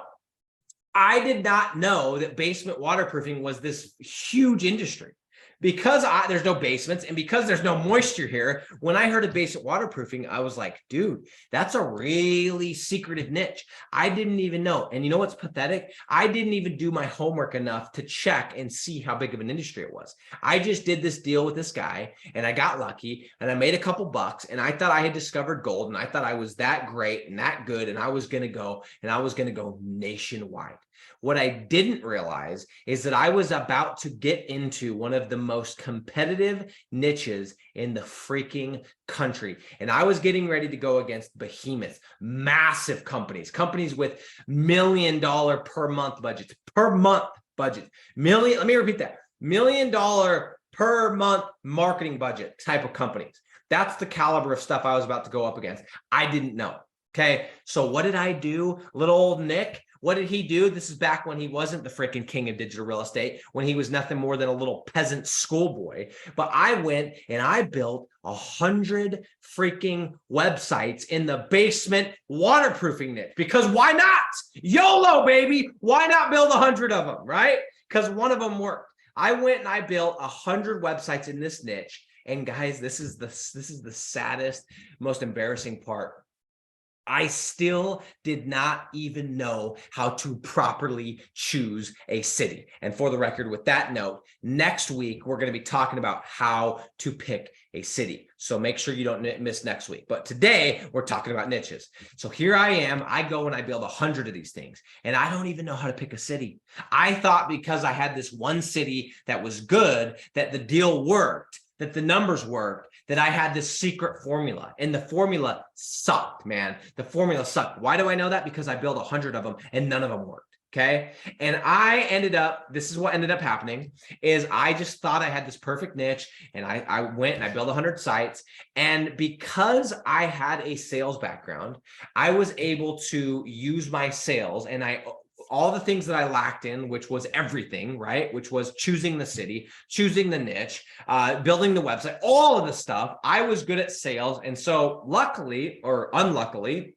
I did not know that basement waterproofing was this huge industry. Because there's no basements and because there's no moisture here, when I heard of basement waterproofing, I was like, dude, that's a really secretive niche. I didn't even know. And you know what's pathetic? I didn't even do my homework enough to check and see how big of an industry it was. I just did this deal with this guy and I got lucky and I made a couple bucks and I thought I had discovered gold and I thought I was that great and that good and I was going to go nationwide. What I didn't realize is that I was about to get into one of the most competitive niches in the freaking country. And I was getting ready to go against behemoths, massive companies with $1 million per month budgets, let me repeat that, $1 million per month marketing budget type of companies. That's the caliber of stuff I was about to go up against. I didn't know. Okay. So what did I do? Little old Nick. What did he do? This is back when he wasn't the freaking king of digital real estate, when he was nothing more than a little peasant schoolboy. But I went and I built 100 freaking websites in the basement waterproofing niche, because why not? YOLO, baby. Why not build 100 of them, right? Because one of them worked. I went and I built 100 websites in this niche. And guys, this is the saddest, most embarrassing part. I still did not even know how to properly choose a city. And for the record, with that note, next week, we're going to be talking about how to pick a city. So make sure you don't miss next week. But today we're talking about niches. So here I am, I go and I build 100 of these things and I don't even know how to pick a city. I thought because I had this one city that was good, that the deal worked, that the numbers worked, that I had this secret formula, and the formula sucked, man. The formula sucked. Why do I know that? Because I built 100 of them and none of them worked. Okay. And this is what ended up happening is I just thought I had this perfect niche and I went and I built 100 sites. And because I had a sales background, I was able to use my sales and all the things that I lacked in, which was everything, right? Which was choosing the city, choosing the niche, building the website, all of the stuff. I was good at sales. And so luckily or unluckily,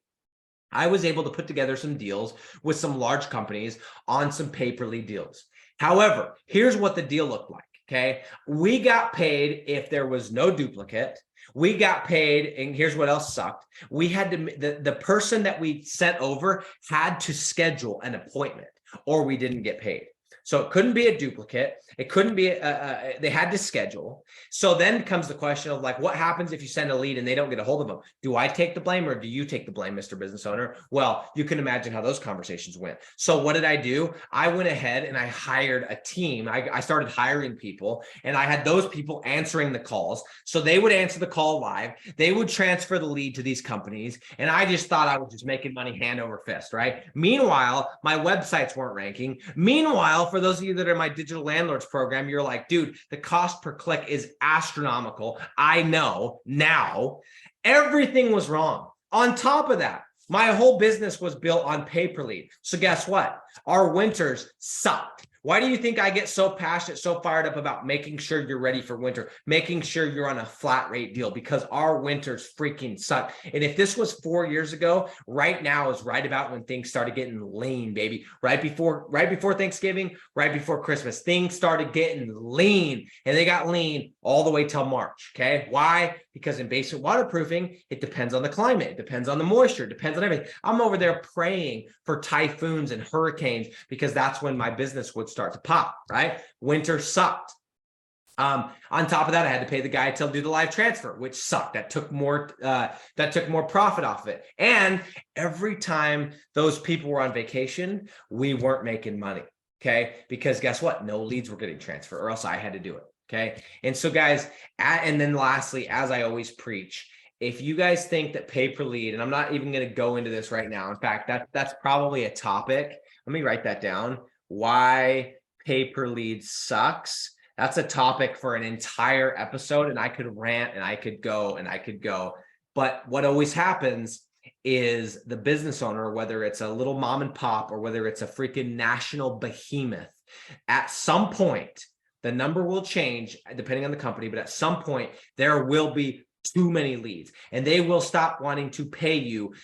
I was able to put together some deals with some large companies on some pay-per-lead deals. However, here's what the deal looked like. Okay. We got paid if there was no duplicate. We got paid, and here's what else sucked. We had to, the person that we sent over had to schedule an appointment or we didn't get paid. So it couldn't be a duplicate. It couldn't be, they had to schedule. So then comes the question of like, what happens if you send a lead and they don't get a hold of them? Do I take the blame or do you take the blame, Mr. Business Owner? Well, you can imagine how those conversations went. So what did I do? I went ahead and I hired a team. I started hiring people and I had those people answering the calls. So they would answer the call live. They would transfer the lead to these companies. And I just thought I was just making money hand over fist, right? Meanwhile, my websites weren't ranking. Meanwhile, for those of you that are in my Digital Landlords program, you're like, dude, the cost per click is astronomical. I know now. Everything was wrong. On top of that, my whole business was built on pay-per-lead. So guess what? Our winters sucked. Why do you think I get so passionate, so fired up about making sure you're ready for winter, making sure you're on a flat rate deal? Because our winters freaking suck. And if this was 4 years ago, right now is right about when things started getting lean, baby. Right before Thanksgiving, right before Christmas, things started getting lean, and they got lean all the way till March. Okay. Why? Because in basement waterproofing, it depends on the climate. It depends on the moisture. It depends on everything. I'm over there praying for typhoons and hurricanes because that's when my business would start to pop, right? Winter sucked. On top of that, I had to pay the guy to do the live transfer, which sucked. That took more profit off of it. And every time those people were on vacation, we weren't making money. Okay. Because guess what? No leads were getting transferred, or else I had to do it. Okay. And so guys, and then lastly, as I always preach, if you guys think that pay-per-lead, and I'm not even going to go into this right now. In fact, that's probably a topic. Let me write that down. Why pay-per-lead sucks. That's a topic for an entire episode, and I could rant and I could go. But what always happens is the business owner, whether it's a little mom and pop or whether it's a freaking national behemoth, at some point, the number will change depending on the company, but at some point there will be too many leads, and they will stop wanting to pay you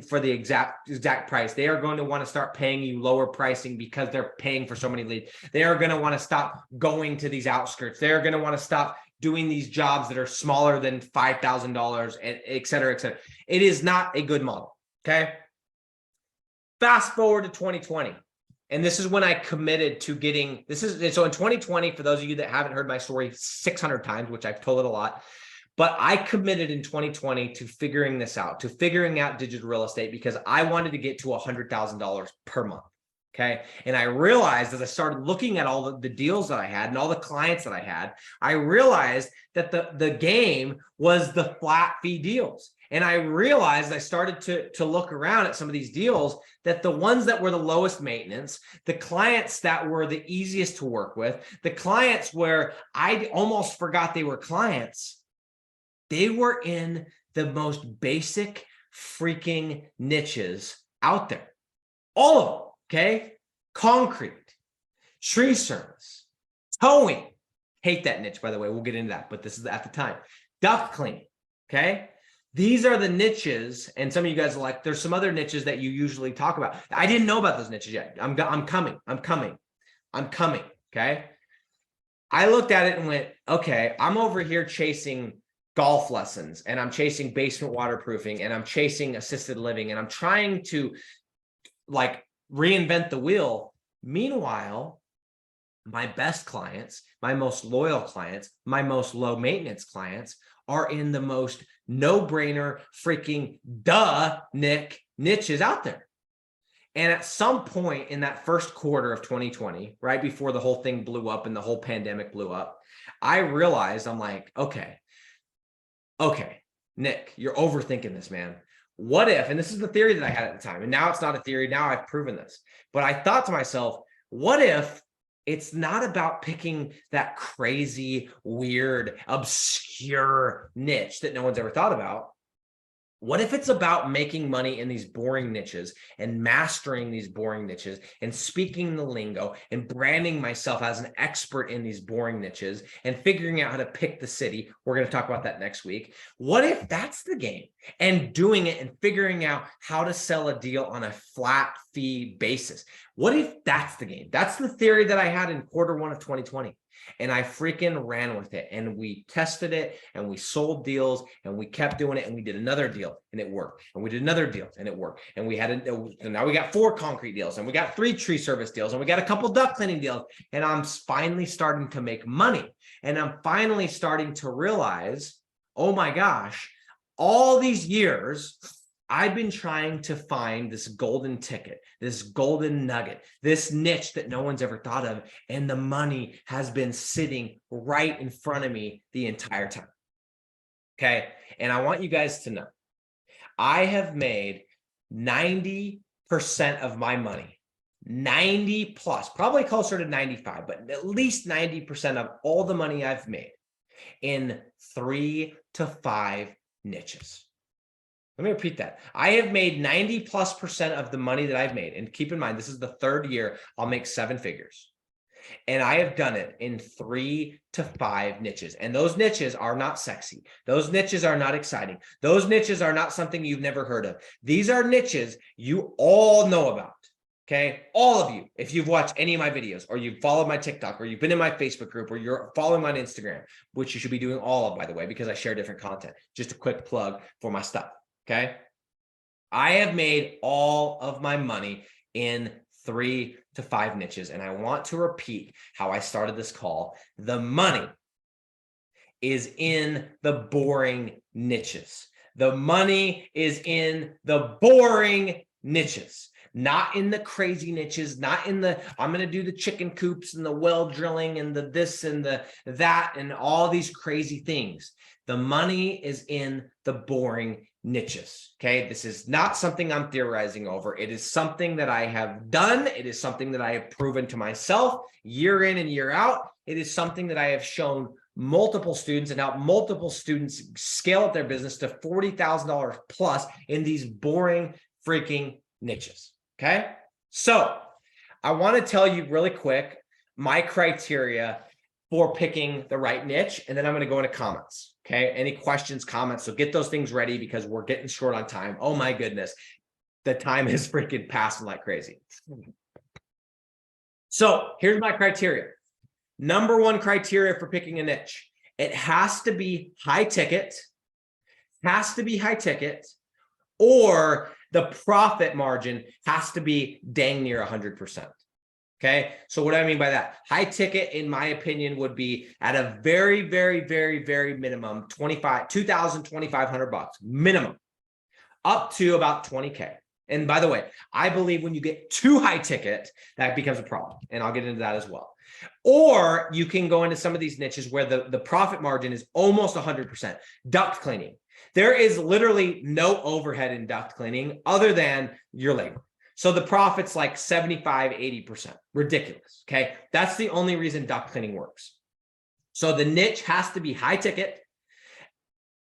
for the exact price. They are going to want to start paying you lower pricing because they're paying for so many leads. They are going to want to stop going to these outskirts. They're going to want to stop doing these jobs that are smaller than $5,000, and et cetera, et cetera. It is not a good model. Okay. Fast forward to 2020. And this is when I committed to getting, so in 2020, for those of you that haven't heard my story 600 times, which I've told it a lot, but I committed in 2020 to figuring this out, to figuring out digital real estate, because I wanted to get to $100,000 per month. Okay. And I realized as I started looking at all the deals that I had and all the clients that I had, I realized that the game was the flat fee deals. And I realized, I started to look around at some of these deals, that the ones that were the lowest maintenance, the clients that were the easiest to work with, the clients where I almost forgot they were clients, they were in the most basic freaking niches out there. All of them. Okay. Concrete, tree service, towing. Hate that niche, by the way. We'll get into that, but this is at the time. Duct cleaning. Okay. These are the niches. And some of you guys are like, there's some other niches that you usually talk about. I didn't know about those niches yet. I'm coming. Okay. I looked at it and went, okay, I'm over here chasing golf lessons, and I'm chasing basement waterproofing, and I'm chasing assisted living, and I'm trying to like reinvent the wheel. Meanwhile, my best clients, my most loyal clients, my most low maintenance clients are in the most no-brainer freaking niches out there. And at some point in that first quarter of 2020, right before the whole thing blew up and the whole pandemic blew up, I realized, I'm like, okay, Nick, you're overthinking this, man. What if, and this is the theory that I had at the time, and now it's not a theory, now I've proven this, but I thought to myself, what if it's not about picking that crazy, weird, obscure niche that no one's ever thought about? What if it's about making money in these boring niches and mastering these boring niches and speaking the lingo and branding myself as an expert in these boring niches and figuring out how to pick the city? We're going to talk about that next week. What if that's the game, and doing it and figuring out how to sell a deal on a flat fee basis? What if that's the game? That's the theory that I had in quarter one of 2020. And I freaking ran with it, and we tested it, and we sold deals, and we kept doing it, and we did another deal and it worked, and we did another deal and it worked, and we had and now we got 4 concrete deals, and we got 3 tree service deals, and we got a couple duct cleaning deals, and I'm finally starting to make money, and I'm finally starting to realize, oh my gosh, all these years I've been trying to find this golden ticket, this golden nugget, this niche that no one's ever thought of, and the money has been sitting right in front of me the entire time. Okay. And I want you guys to know, I have made 90% of my money, 90 plus, probably closer to 95, but at least 90% of all the money I've made in 3 to 5 niches. Let me repeat that. I have made 90+% of the money that I've made. And keep in mind, this is the 3rd year I'll make 7 figures. And I have done it in 3 to 5 niches. And those niches are not sexy. Those niches are not exciting. Those niches are not something you've never heard of. These are niches you all know about. Okay. All of you, if you've watched any of my videos, or you've followed my TikTok, or you've been in my Facebook group, or you're following my Instagram, which you should be doing all of, by the way, because I share different content. Just a quick plug for my stuff. Okay. I have made all of my money in 3 to 5 niches. And I want to repeat how I started this call. The money is in the boring niches. The money is in the boring niches, not in the crazy niches, not in the, I'm going to do the chicken coops and the well drilling and the this and the that and all these crazy things. The money is in the boring niches. Okay. This is not something I'm theorizing over. It is something that I have done. It is something that I have proven to myself year in and year out. It is something that I have shown multiple students and helped multiple students scale up their business to $40,000 plus in these boring freaking niches. Okay. So I want to tell you really quick, my criteria for picking the right niche. And then I'm going to go into comments. Okay. Any questions, comments. So get those things ready because we're getting short on time. Oh my goodness. The time is freaking passing like crazy. So here's my criteria. Number one criteria for picking a niche. It has to be high ticket, or the profit margin has to be dang near 100%. Okay. So what do I mean by that? High ticket, in my opinion, would be at a very, very, very, very minimum, $2,500 minimum, up to about 20K. And by the way, I believe when you get too high ticket, that becomes a problem. And I'll get into that as well. Or you can go into some of these niches where the profit margin is almost 100%. Duct cleaning. There is literally no overhead in duct cleaning other than your labor. So the profit's like 75, 80%. Ridiculous. Okay. That's the only reason duct cleaning works. So the niche has to be high ticket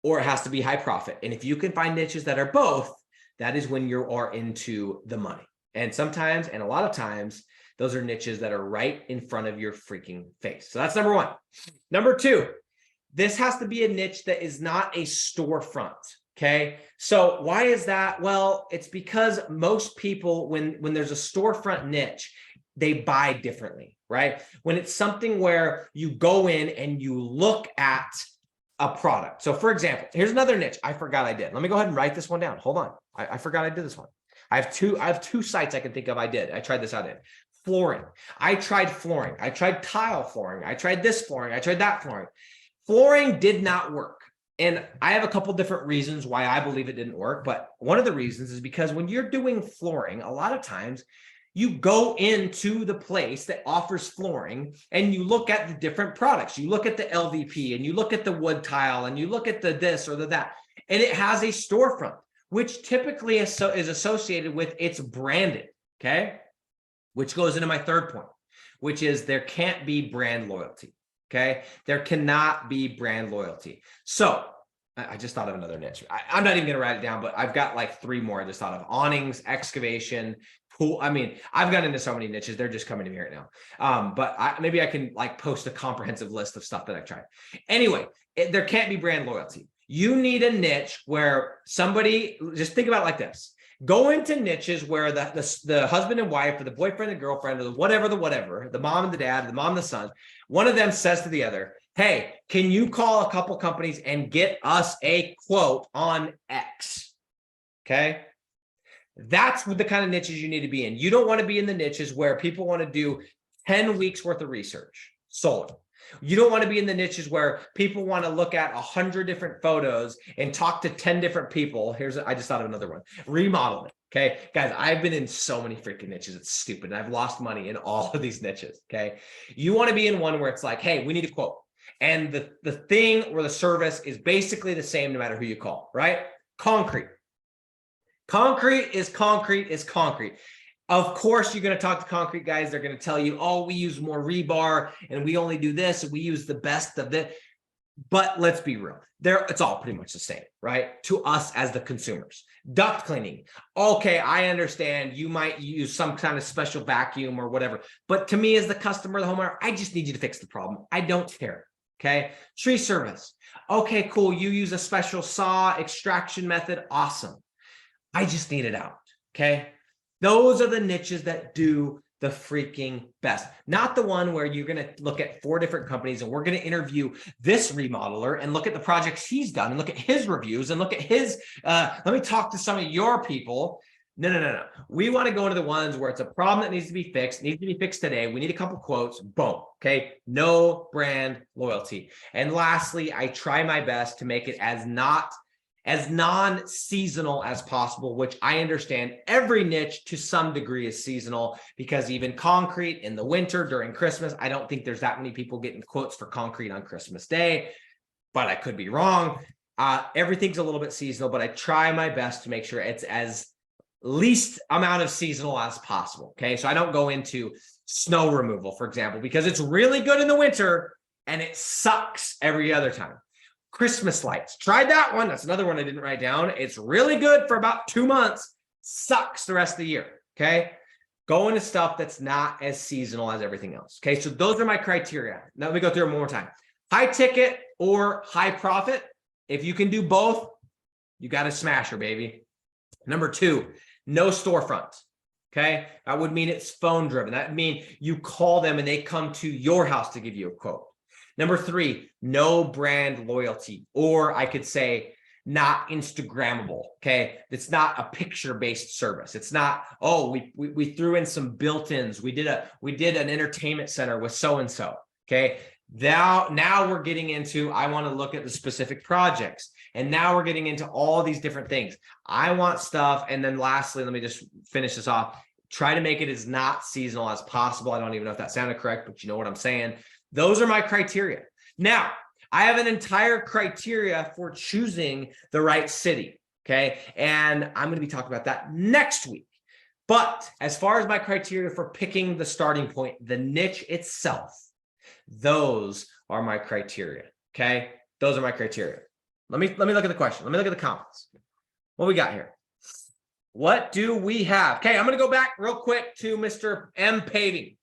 or it has to be high profit. And if you can find niches that are both, that is when you are into the money. And sometimes, and a lot of times, those are niches that are right in front of your freaking face. So that's number one. Number two, this has to be a niche that is not a storefront. Okay. So why is that? Well, it's because most people, when there's a storefront niche, they buy differently, right? When it's something where you go in and you look at a product. So for example, here's another niche I forgot I did. Let me go ahead and write this one down. Hold on. I forgot I did this one. I have two sites I can think of I tried this out in. Flooring. I tried flooring. I tried tile flooring. I tried this flooring. I tried that flooring. Flooring did not work. And I have a couple different reasons why I believe it didn't work. But one of the reasons is because when you're doing flooring, a lot of times you go into the place that offers flooring and you look at the different products. You look at the LVP and you look at the wood tile and you look at the this or the that, and it has a storefront, which typically is associated with it's branded. Okay. Which goes into my third point, which is there can't be brand loyalty. Okay. There cannot be brand loyalty. So I just thought of another niche. I'm not even going to write it down, but I've got like three more I just thought of: awnings, excavation, pool. I mean, I've gotten into so many niches. They're just coming to me right now. But maybe I can like post a comprehensive list of stuff that I've tried. Anyway, there can't be brand loyalty. You need a niche where somebody, just think about it like this. Go into niches where the husband and wife, or the boyfriend and girlfriend, or the whatever, the mom and the dad, the mom and the son, one of them says to the other, hey, can you call a couple companies and get us a quote on X? Okay. That's the kind of niches you need to be in. You don't want to be in the niches where people want to do 10 weeks worth of research solely. You don't want to be in the niches where people want to look at 100 different photos and talk to 10 different people. I just thought of another one: remodeling. Okay, guys, I've been in so many freaking niches. It's stupid. And I've lost money in all of these niches. Okay. You want to be in one where it's like, hey, we need a quote. And the thing or the service is basically the same no matter who you call, right? Concrete. Concrete is concrete is concrete. Of course, you're going to talk to concrete guys. They're going to tell you, oh, we use more rebar and we only do this and we use the best of it. But let's be real. It's all pretty much the same, right? To us as the consumers. Duct cleaning. Okay, I understand you might use some kind of special vacuum or whatever. But to me as the customer, the homeowner, I just need you to fix the problem. I don't care. Okay. Tree service. Okay, cool. You use a special saw extraction method. Awesome. I just need it out. Okay. Those are the niches that do the freaking best. Not the one where you're going to look at 4 different companies and we're going to interview this remodeler and look at the projects he's done and look at his reviews and look at his, let me talk to some of your people. No. We want to go into the ones where it's a problem that needs to be fixed, today. We need a couple quotes. Boom. Okay. No brand loyalty. And lastly, I try my best to make it as non-seasonal as possible, which I understand every niche to some degree is seasonal, because even concrete in the winter during Christmas, I don't think there's that many people getting quotes for concrete on Christmas Day, but I could be wrong. Everything's a little bit seasonal, but I try my best to make sure it's as least amount of seasonal as possible. Okay. So I don't go into snow removal, for example, because it's really good in the winter and it sucks every other time. Christmas lights. Tried that one. That's another one I didn't write down. It's really good for about 2 months. Sucks the rest of the year. Okay. Go into stuff that's not as seasonal as everything else. Okay, so those are my criteria. Now let me go through them one more time. High ticket or high profit. If you can do both, you got to smash her, baby. Number 2, no storefront. Okay, that would mean it's phone driven. That would mean you call them and they come to your house to give you a quote. Number 3, no brand loyalty, or I could say not Instagrammable. Okay, it's not a picture-based service. It's not, oh, we threw in some built-ins. We did an entertainment center with so and so. Okay, now we're getting into, I want to look at the specific projects, and now we're getting into all these different things. I want stuff, and then lastly, let me just finish this off. Try to make it as not seasonal as possible. I don't even know if that sounded correct, but you know what I'm saying. Those are my criteria. Now, I have an entire criteria for choosing the right city, okay? And I'm going to be talking about that next week. But as far as my criteria for picking the starting point, the niche itself, those are my criteria, okay? Those are my criteria. Let me look at the question. Let me look at the comments. What we got here? What do we have? Okay, I'm going to go back real quick to Mr. M Paving.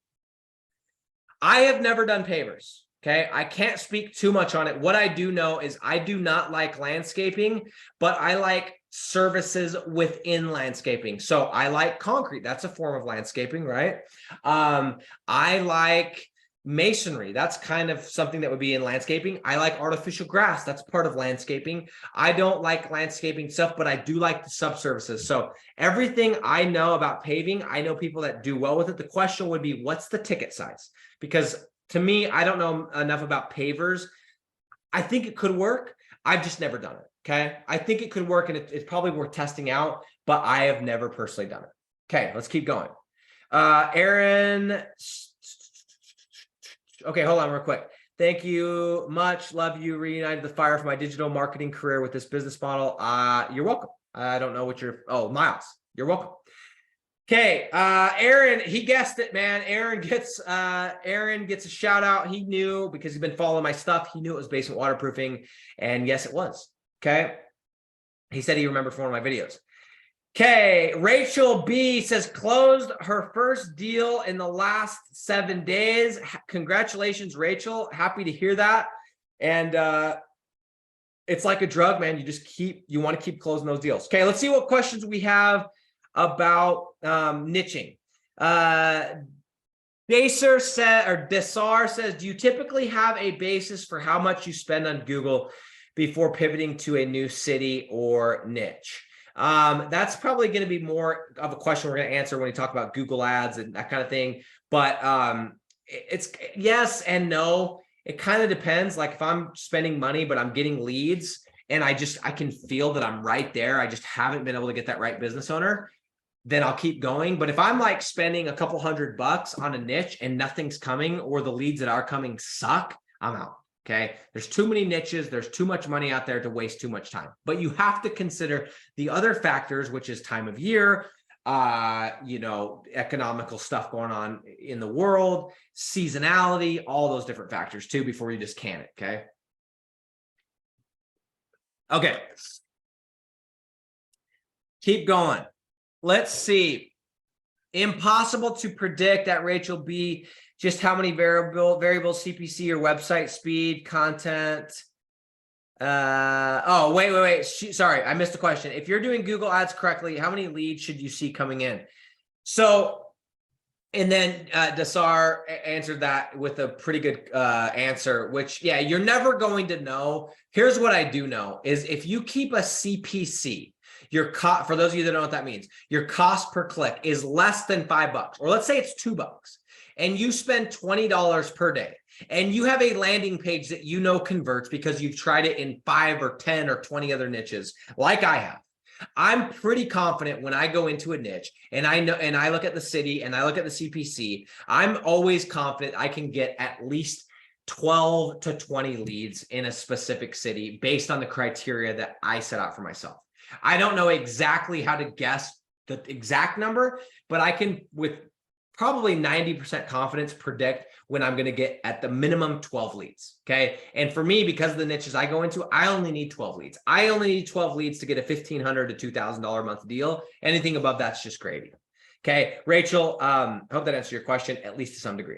I have never done pavers. Okay, I can't speak too much on it. What I do know is I do not like landscaping, but I like services within landscaping. So I like concrete. That's a form of landscaping, right? I like masonry. That's kind of something that would be in landscaping. I like artificial grass. That's part of landscaping. I don't like landscaping stuff, but I do like the subservices. So everything I know about paving, I know people that do well with it. The question would be, what's the ticket size? Because to me, I don't know enough about pavers. I think it could work. I've just never done it. Okay. I think it could work, and it's probably worth testing out, but I have never personally done it. Okay. Let's keep going. Aaron. Okay. Hold on real quick. Thank you much. Love you. Reunited the fire for my digital marketing career with this business model. You're welcome. I don't know what Miles, you're welcome. Okay, Aaron, he guessed it, man. Aaron gets a shout out. He knew because he's been following my stuff. He knew it was basement waterproofing, and yes, it was. Okay, he said he remembered from one of my videos. Okay, Rachel B says closed her first deal in the last 7 days. Congratulations, Rachel. Happy to hear that. And it's like a drug, man. You want to keep closing those deals. Okay, let's see what questions we have about niching. Desar says, do you typically have a basis for how much you spend on Google before pivoting to a new city or niche? That's probably going to be more of a question we're going to answer when we talk about Google ads and that kind of thing. But it's yes and no. It kind of depends. Like if I'm spending money, but I'm getting leads and I can feel that I'm right there, I just haven't been able to get that right business owner, then I'll keep going. But if I'm like spending a couple $100 on a niche and nothing's coming, or the leads that are coming suck, I'm out. Okay. There's too many niches. There's too much money out there to waste too much time. But you have to consider the other factors, which is time of year, economical stuff going on in the world, seasonality, all those different factors too, before you just can it. Okay. Okay. Keep going. Let's see. Impossible to predict at Rachel B. Just how many variables CPC or website speed, content. Oh, wait. Sorry, I missed the question. If you're doing Google ads correctly, how many leads should you see coming in? So, and then Desar answered that with a pretty good answer, which, yeah, you're never going to know. Here's what I do know is if you keep a CPC, your cost, for those of you that don't know what that means, your cost per click is less than $5, or let's say it's $2, and you spend $20 per day, and you have a landing page that you know converts because you've tried it in 5 or 10 or 20 other niches, like I have. I'm pretty confident when I go into a niche and I know, and I look at the city and I look at the CPC, I'm always confident I can get at least 12 to 20 leads in a specific city based on the criteria that I set out for myself. I don't know exactly how to guess the exact number, but I can, with probably 90% confidence, predict when I'm going to get at the minimum 12 leads. Okay. And for me, because of the niches I go into, I only need 12 leads. I only need 12 leads to get a $1,500 to $2,000 a month deal. Anything above that's just gravy. Okay, Rachel, hope that answers your question, at least to some degree.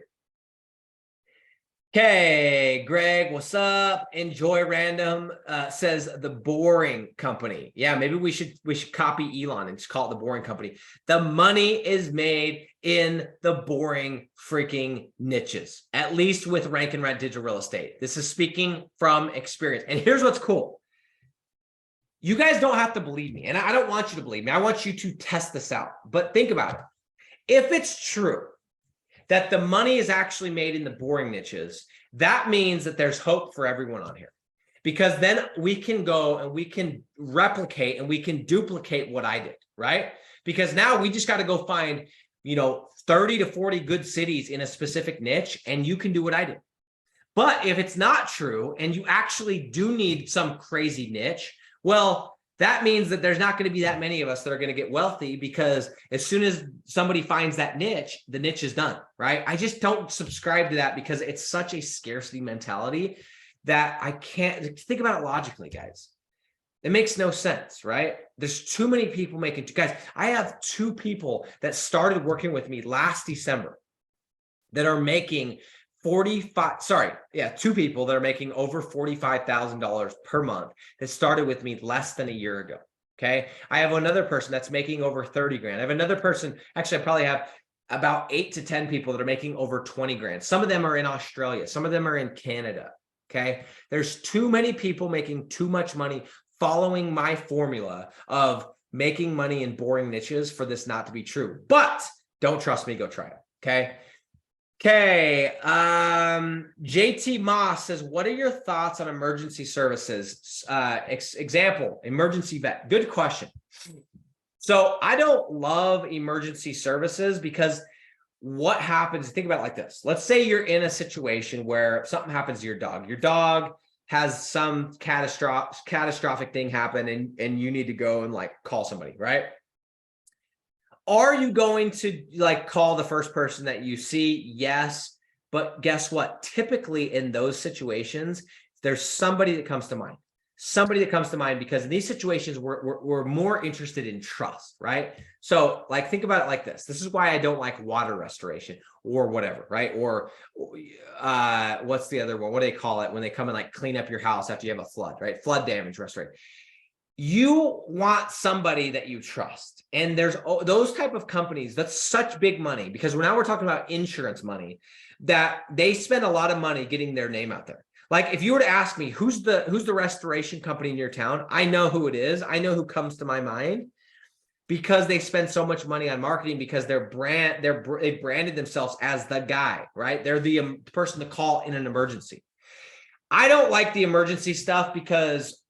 Okay, Greg, what's up? Enjoy Random says the Boring Company. Yeah, maybe we should copy Elon and just call it the Boring Company. The money is made in the boring freaking niches, at least with Rank and Rent Digital Real Estate. This is speaking from experience. And here's what's cool. You guys don't have to believe me, and I don't want you to believe me. I want you to test this out. But think about it. If it's true that the money is actually made in the boring niches, that means that there's hope for everyone on here. Because then we can go and we can replicate and we can duplicate what I did, right? Because now we just got to go find, 30 to 40 good cities in a specific niche, and you can do what I did. But if it's not true and you actually do need some crazy niche, well, that means that there's not going to be that many of us that are going to get wealthy, because as soon as somebody finds that niche, the niche is done, right? I just don't subscribe to that, because it's such a scarcity mentality that I can't think about it logically, guys. It makes no sense, right? There's too many people making, guys, I have 2 people that started working with me last December that are making 2 people that are making over $45,000 per month that started with me less than a year ago. Okay. I have another person that's making over 30 grand. I have another person, actually, I probably have about 8 to 10 people that are making over 20 grand. Some of them are in Australia. Some of them are in Canada. Okay. There's too many people making too much money following my formula of making money in boring niches for this not to be true. But don't trust me, go try it. Okay. Okay, JT Moss says, what are your thoughts on emergency services? Example, emergency vet. Good question. So I don't love emergency services, because what happens, think about it like this. Let's say you're in a situation where something happens to your dog. Your dog has some catastrophic thing happen, and you need to go and call somebody, right? Are you going to call the first person that you see? Yes. But guess what? Typically in those situations, there's somebody that comes to mind. Somebody that comes to mind, because in these situations, we're more interested in trust, right? So think about it like this. This is why I don't like water restoration or whatever, right? Or what's the other one? What do they call it when they come and clean up your house after you have a flood, right? Flood damage restoration. You want somebody that you trust. And there's those type of companies, that's such big money, because now we're talking about insurance money, that they spend a lot of money getting their name out there. If you were to ask me, who's the restoration company in your town? I know who it is. I know who comes to my mind, because they spend so much money on marketing, because they branded themselves as the guy, right? They're the person to call in an emergency. I don't like the emergency stuff, because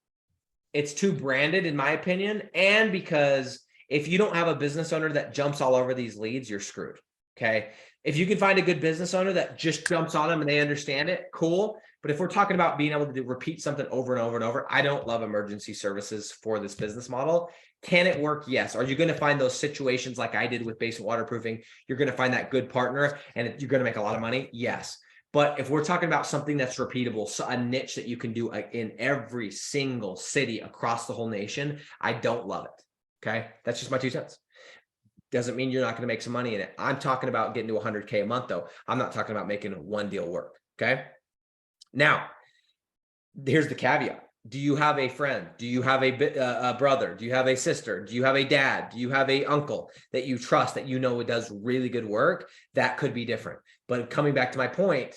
it's too branded, in my opinion, and because if you don't have a business owner that jumps all over these leads, you're screwed. Okay. If you can find a good business owner that just jumps on them and they understand it, cool. But if we're talking about being able to repeat something over and over and over, I don't love emergency services for this business model. Can it work? Yes. Are you going to find those situations like I did with basement waterproofing? You're going to find that good partner and you're going to make a lot of money? Yes. But if we're talking about something that's repeatable, so a niche that you can do in every single city across the whole nation, I don't love it. Okay. That's just my 2 cents. Doesn't mean you're not going to make some money in it. I'm talking about getting to 100K a month, though. I'm not talking about making one deal work. Okay. Now, here's the caveat. Do you have a friend? Do you have a brother? Do you have a sister? Do you have a dad? Do you have a uncle that you trust, that does really good work? That could be different. But coming back to my point,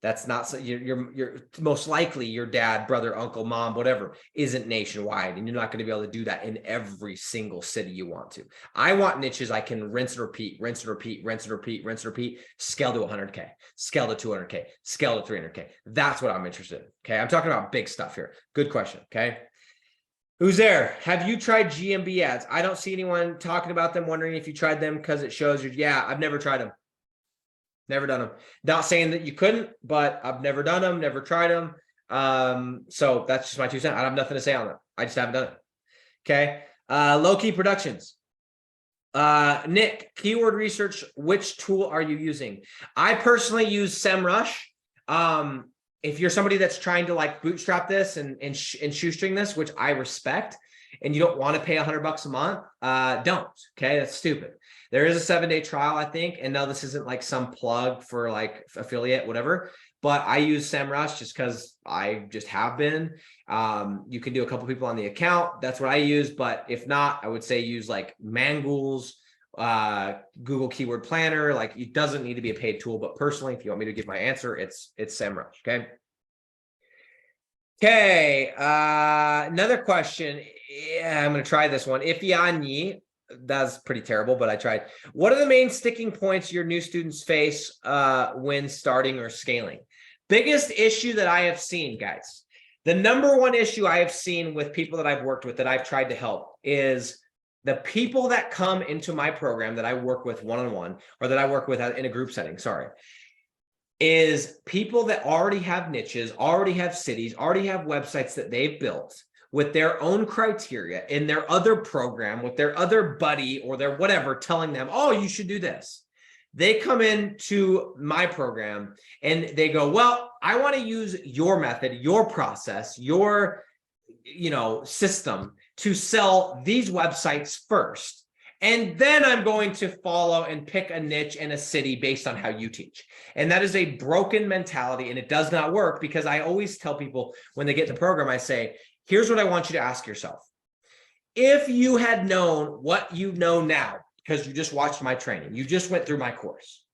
that's not so. You're most likely your dad, brother, uncle, mom, whatever, isn't nationwide, and you're not going to be able to do that in every single city you want to. I want niches I can rinse and repeat, rinse and repeat, rinse and repeat, rinse and repeat, scale to 100K, scale to 200K, scale to 300K. That's what I'm interested in. Okay, I'm talking about big stuff here. Good question. Okay. Who's there? Have you tried GMB ads? I don't see anyone talking about them, wondering if you tried them, because it shows you. Yeah, I've never tried them. Never done them. Not saying that you couldn't, but I've never done them, never tried them. So that's just my 2 cents. I have nothing to say on them. I just haven't done it. Okay. Low-key Productions. Nick, keyword research, which tool are you using? I personally use SEMrush. If you're somebody that's trying to bootstrap this and shoestring this, which I respect, and you don't want to pay $100 a month, don't. Okay. That's stupid. There is a 7-day trial, I think. And no, this isn't like some plug for like affiliate, whatever. But I use SEMrush just because I just have been. You can do a couple people on the account. That's what I use. But if not, I would say use like Mangools, Google Keyword Planner. Like it doesn't need to be a paid tool. But personally, if you want me to give my answer, it's SEMrush. Okay. Okay. Another question. Yeah, I'm going to try this one. Ifeanyi. That's pretty terrible, but I tried. What are the main sticking points your new students face when starting or scaling? Biggest issue that I have seen, guys, the number one issue I have seen with people that I've worked with that I've tried to help is the people that come into my program that I work with one-on-one or that I work with in a group setting, is people that already have niches, already have cities, already have websites that they've built with their own criteria in their other program, with their other buddy or their whatever, telling them, oh, you should do this. They come into my program and they go, well, I want to use your method, your process, your, system to sell these websites first. And then I'm going to follow and pick a niche and a city based on how you teach. And that is a broken mentality, and it does not work, because I always tell people when they get in the program, I say, here's what I want you to ask yourself. If you had known what you know now, because you just watched my training, you just went through my course.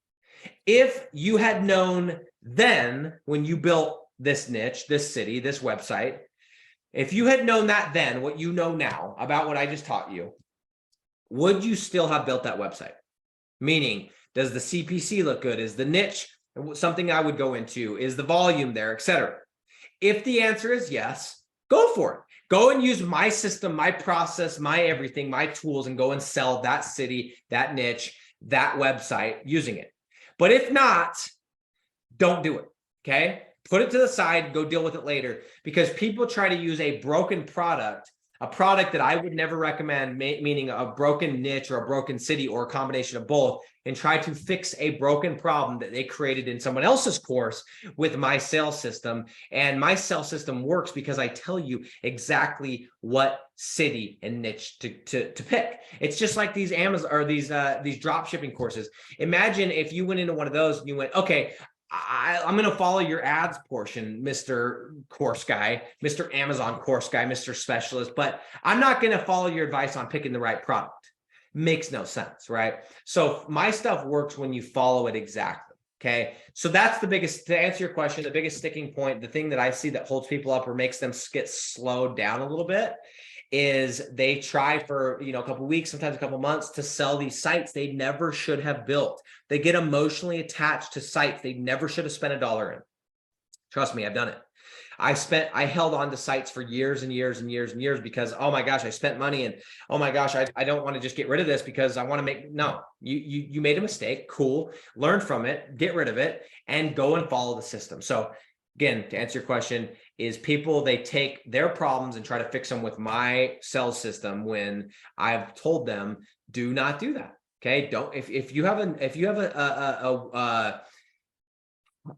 If you had known then when you built this niche, this city, this website, if you had known that then, what you know now about what I just taught you, would you still have built that website? Meaning, does the CPC look good? Is the niche something I would go into? Is the volume there, etc.? If the answer is yes, go for it. Go and use my system, my process, my everything, my tools, and go and sell that city, that niche, that website using it. But if not, don't do it, okay? Put it to the side, go deal with it later, because people try to use a broken product, a product that I would never recommend, meaning a broken niche or a broken city or a combination of both, and try to fix a broken problem that they created in someone else's course with my sales system. And my sales system works because I tell you exactly what city and niche to pick. It's just like these Amazon or these drop shipping courses. Imagine if you went into one of those and you went, okay, I'm going to follow your ads portion, Mr. Course Guy, Mr. Amazon Course Guy, Mr. Specialist, but I'm not going to follow your advice on picking the right product. Makes no sense, right? So my stuff works when you follow it exactly, okay? So that's the biggest, to answer your question, the biggest sticking point, the thing that I see that holds people up or makes them get slowed down a little bit is they try for, a couple of weeks, sometimes a couple of months to sell these sites they never should have built. They get emotionally attached to sites they never should have spent $1 in. Trust me, I've done it. I held on to sites for years and years and years and years because, oh my gosh, I spent money, and oh my gosh, I don't want to just get rid of this because I want to make, no, you made a mistake. Cool. Learn from it, get rid of it, and go and follow the system. So again, to answer your question, is people, they take their problems and try to fix them with my sales system when I've told them, do not do that. Okay. Don't, if you have a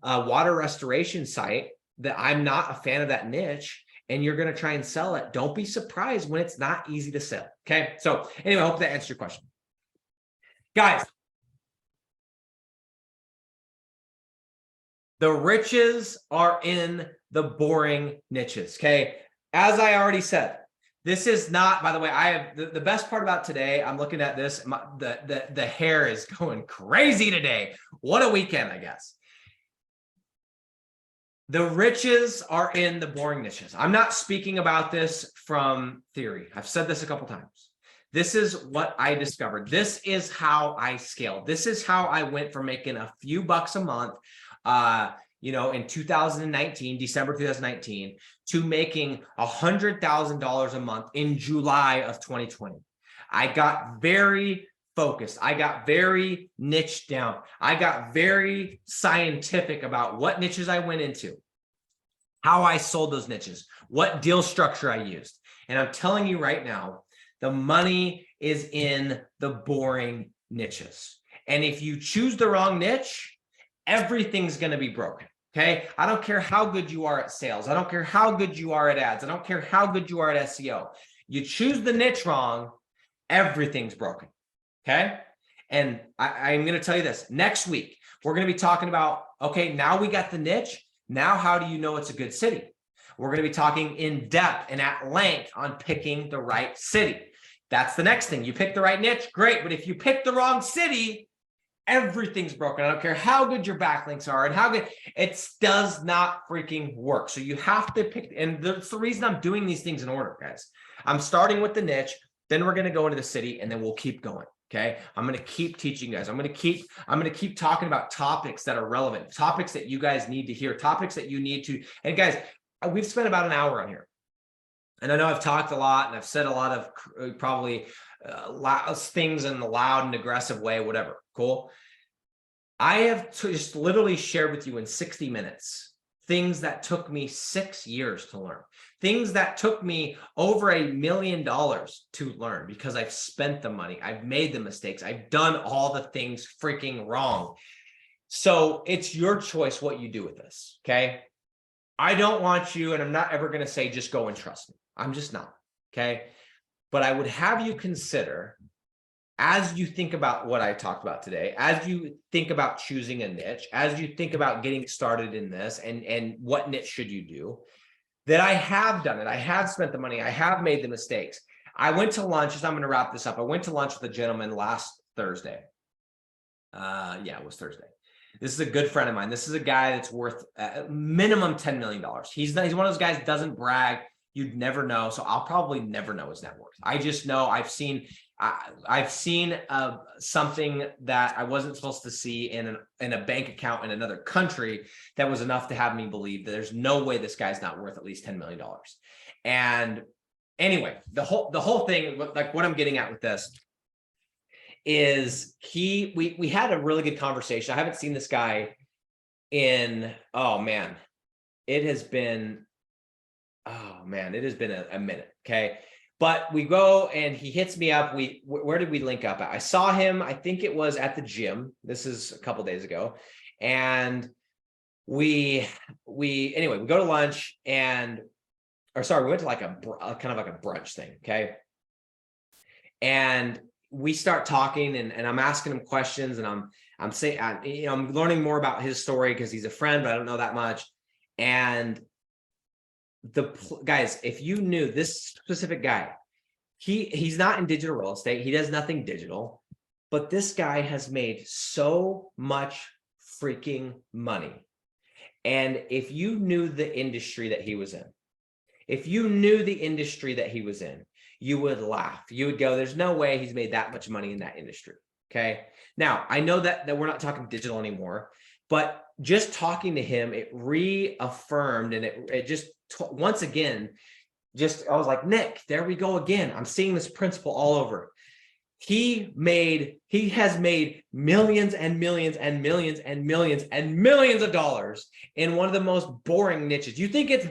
water restoration site that I'm not a fan of that niche and you're going to try and sell it, don't be surprised when it's not easy to sell. Okay. So anyway, I hope that answers your question. Guys, the riches are in the boring niches. Okay. As I already said, this is not, by the way, I have the best part about today. I'm looking at this. The hair is going crazy today. What a weekend, I guess. The riches are in the boring niches. I'm not speaking about this from theory. I've said this a couple times. This is what I discovered. This is how I scaled. This is how I went from making a few bucks a month, in 2019, December 2019, to making $100,000 a month in July of 2020. I got very focused. I got very niche down. I got very scientific about what niches I went into, how I sold those niches, what deal structure I used. And I'm telling you right now, the money is in the boring niches. And if you choose the wrong niche, everything's going to be broken. Okay. I don't care how good you are at sales. I don't care how good you are at ads. I don't care how good you are at SEO. You choose the niche wrong, everything's broken. Okay. And I'm going to tell you this next week, we're going to be talking about, okay, now we got the niche. Now, how do you know it's a good city? We're going to be talking in depth and at length on picking the right city. That's the next thing. You pick the right niche, great. But if you pick the wrong city, everything's broken. I don't care how good your backlinks are and how good it does not freaking work. So you have to pick, and that's the reason I'm doing these things in order, guys. I'm starting with the niche, then we're going to go into the city, and then we'll keep going. Okay. I'm going to keep teaching you guys. I'm going to keep talking about topics that are relevant, topics that you guys need to hear, topics that you need to, and guys, we've spent about an hour on here. And I know I've talked a lot and I've said a lot of probably things in a loud and aggressive way, whatever. Cool. I have just literally shared with you in 60 minutes things that took me 6 years to learn, things that took me over $1 million to learn because I've spent the money, I've made the mistakes, I've done all the things freaking wrong. So it's your choice what you do with this. Okay. I don't want you, and I'm not ever going to say, just go and trust me. I'm just not. Okay. But I would have you consider, as you think about what I talked about today, as you think about choosing a niche, as you think about getting started in this and what niche should you do, that I have done it. I have spent the money. I have made the mistakes. I went to lunch, as I'm going to wrap this up. I went to lunch with a gentleman last Thursday. Yeah, it was Thursday. This is a good friend of mine. This is a guy that's worth minimum $10 million. He's one of those guys that doesn't brag. You'd never know. So I'll probably never know his net worth. I just know I've seen something that I wasn't supposed to see in a bank account in another country that was enough to have me believe that there's no way this guy's not worth at least $10 million. And anyway, the whole thing, like what I'm getting at with this is we had a really good conversation. I haven't seen this guy in, oh man, it has been a minute. Okay. But we go and he hits me up. Where did we link up at? I saw him, I think it was at the gym. This is a couple days ago. And we go to lunch we went to like a kind of like a brunch thing. Okay. And we start talking and I'm asking him questions and I'm saying, I'm learning more about his story because he's a friend, but I don't know that much. And guys, if you knew this specific guy, he's not in digital real estate. He does nothing digital, but this guy has made so much freaking money. And if you knew the industry that he was in, you would laugh. You would go, there's no way he's made that much money in that industry. Okay. Now I know that we're not talking digital anymore, but just talking to him, it reaffirmed and it just once again, I was like, Nick, there we go again. I'm seeing this principle all over. He has made millions and millions and millions and millions and millions of dollars in one of the most boring niches. You think it's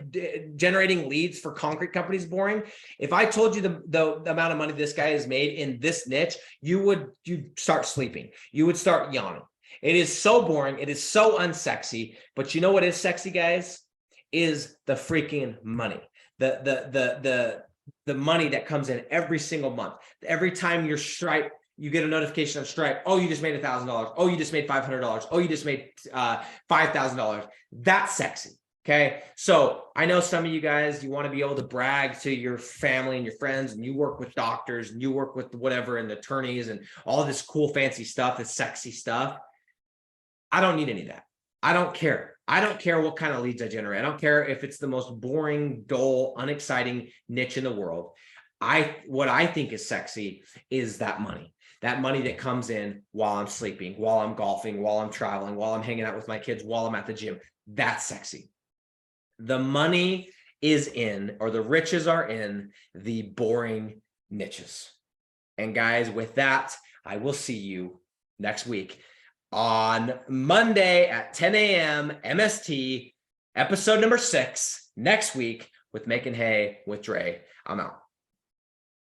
generating leads for concrete companies boring? If I told you the amount of money this guy has made in this niche, you'd start sleeping. You would start yawning. It is so boring. It is so unsexy. But you know what is sexy, guys? Is the freaking money. The money that comes in every single month. Every time you're Stripe, you get a notification on Stripe. Oh, you just made $1,000. Oh, you just made $500. Oh, you just made $5,000. That's sexy. Okay. So I know some of you guys, you want to be able to brag to your family and your friends, and you work with doctors and you work with whatever and attorneys and all this cool, fancy stuff, this sexy stuff. I don't need any of that. I don't care. I don't care what kind of leads I generate. I don't care if it's the most boring, dull, unexciting niche in the world. What I think is sexy is that money that comes in while I'm sleeping, while I'm golfing, while I'm traveling, while I'm hanging out with my kids, while I'm at the gym. That's sexy. The money is in, or the riches are in, the boring niches. And guys, with that, I will see you next week on Monday at 10 a.m. MST, episode number 6, next week with Making Hay with Dre. I'm out.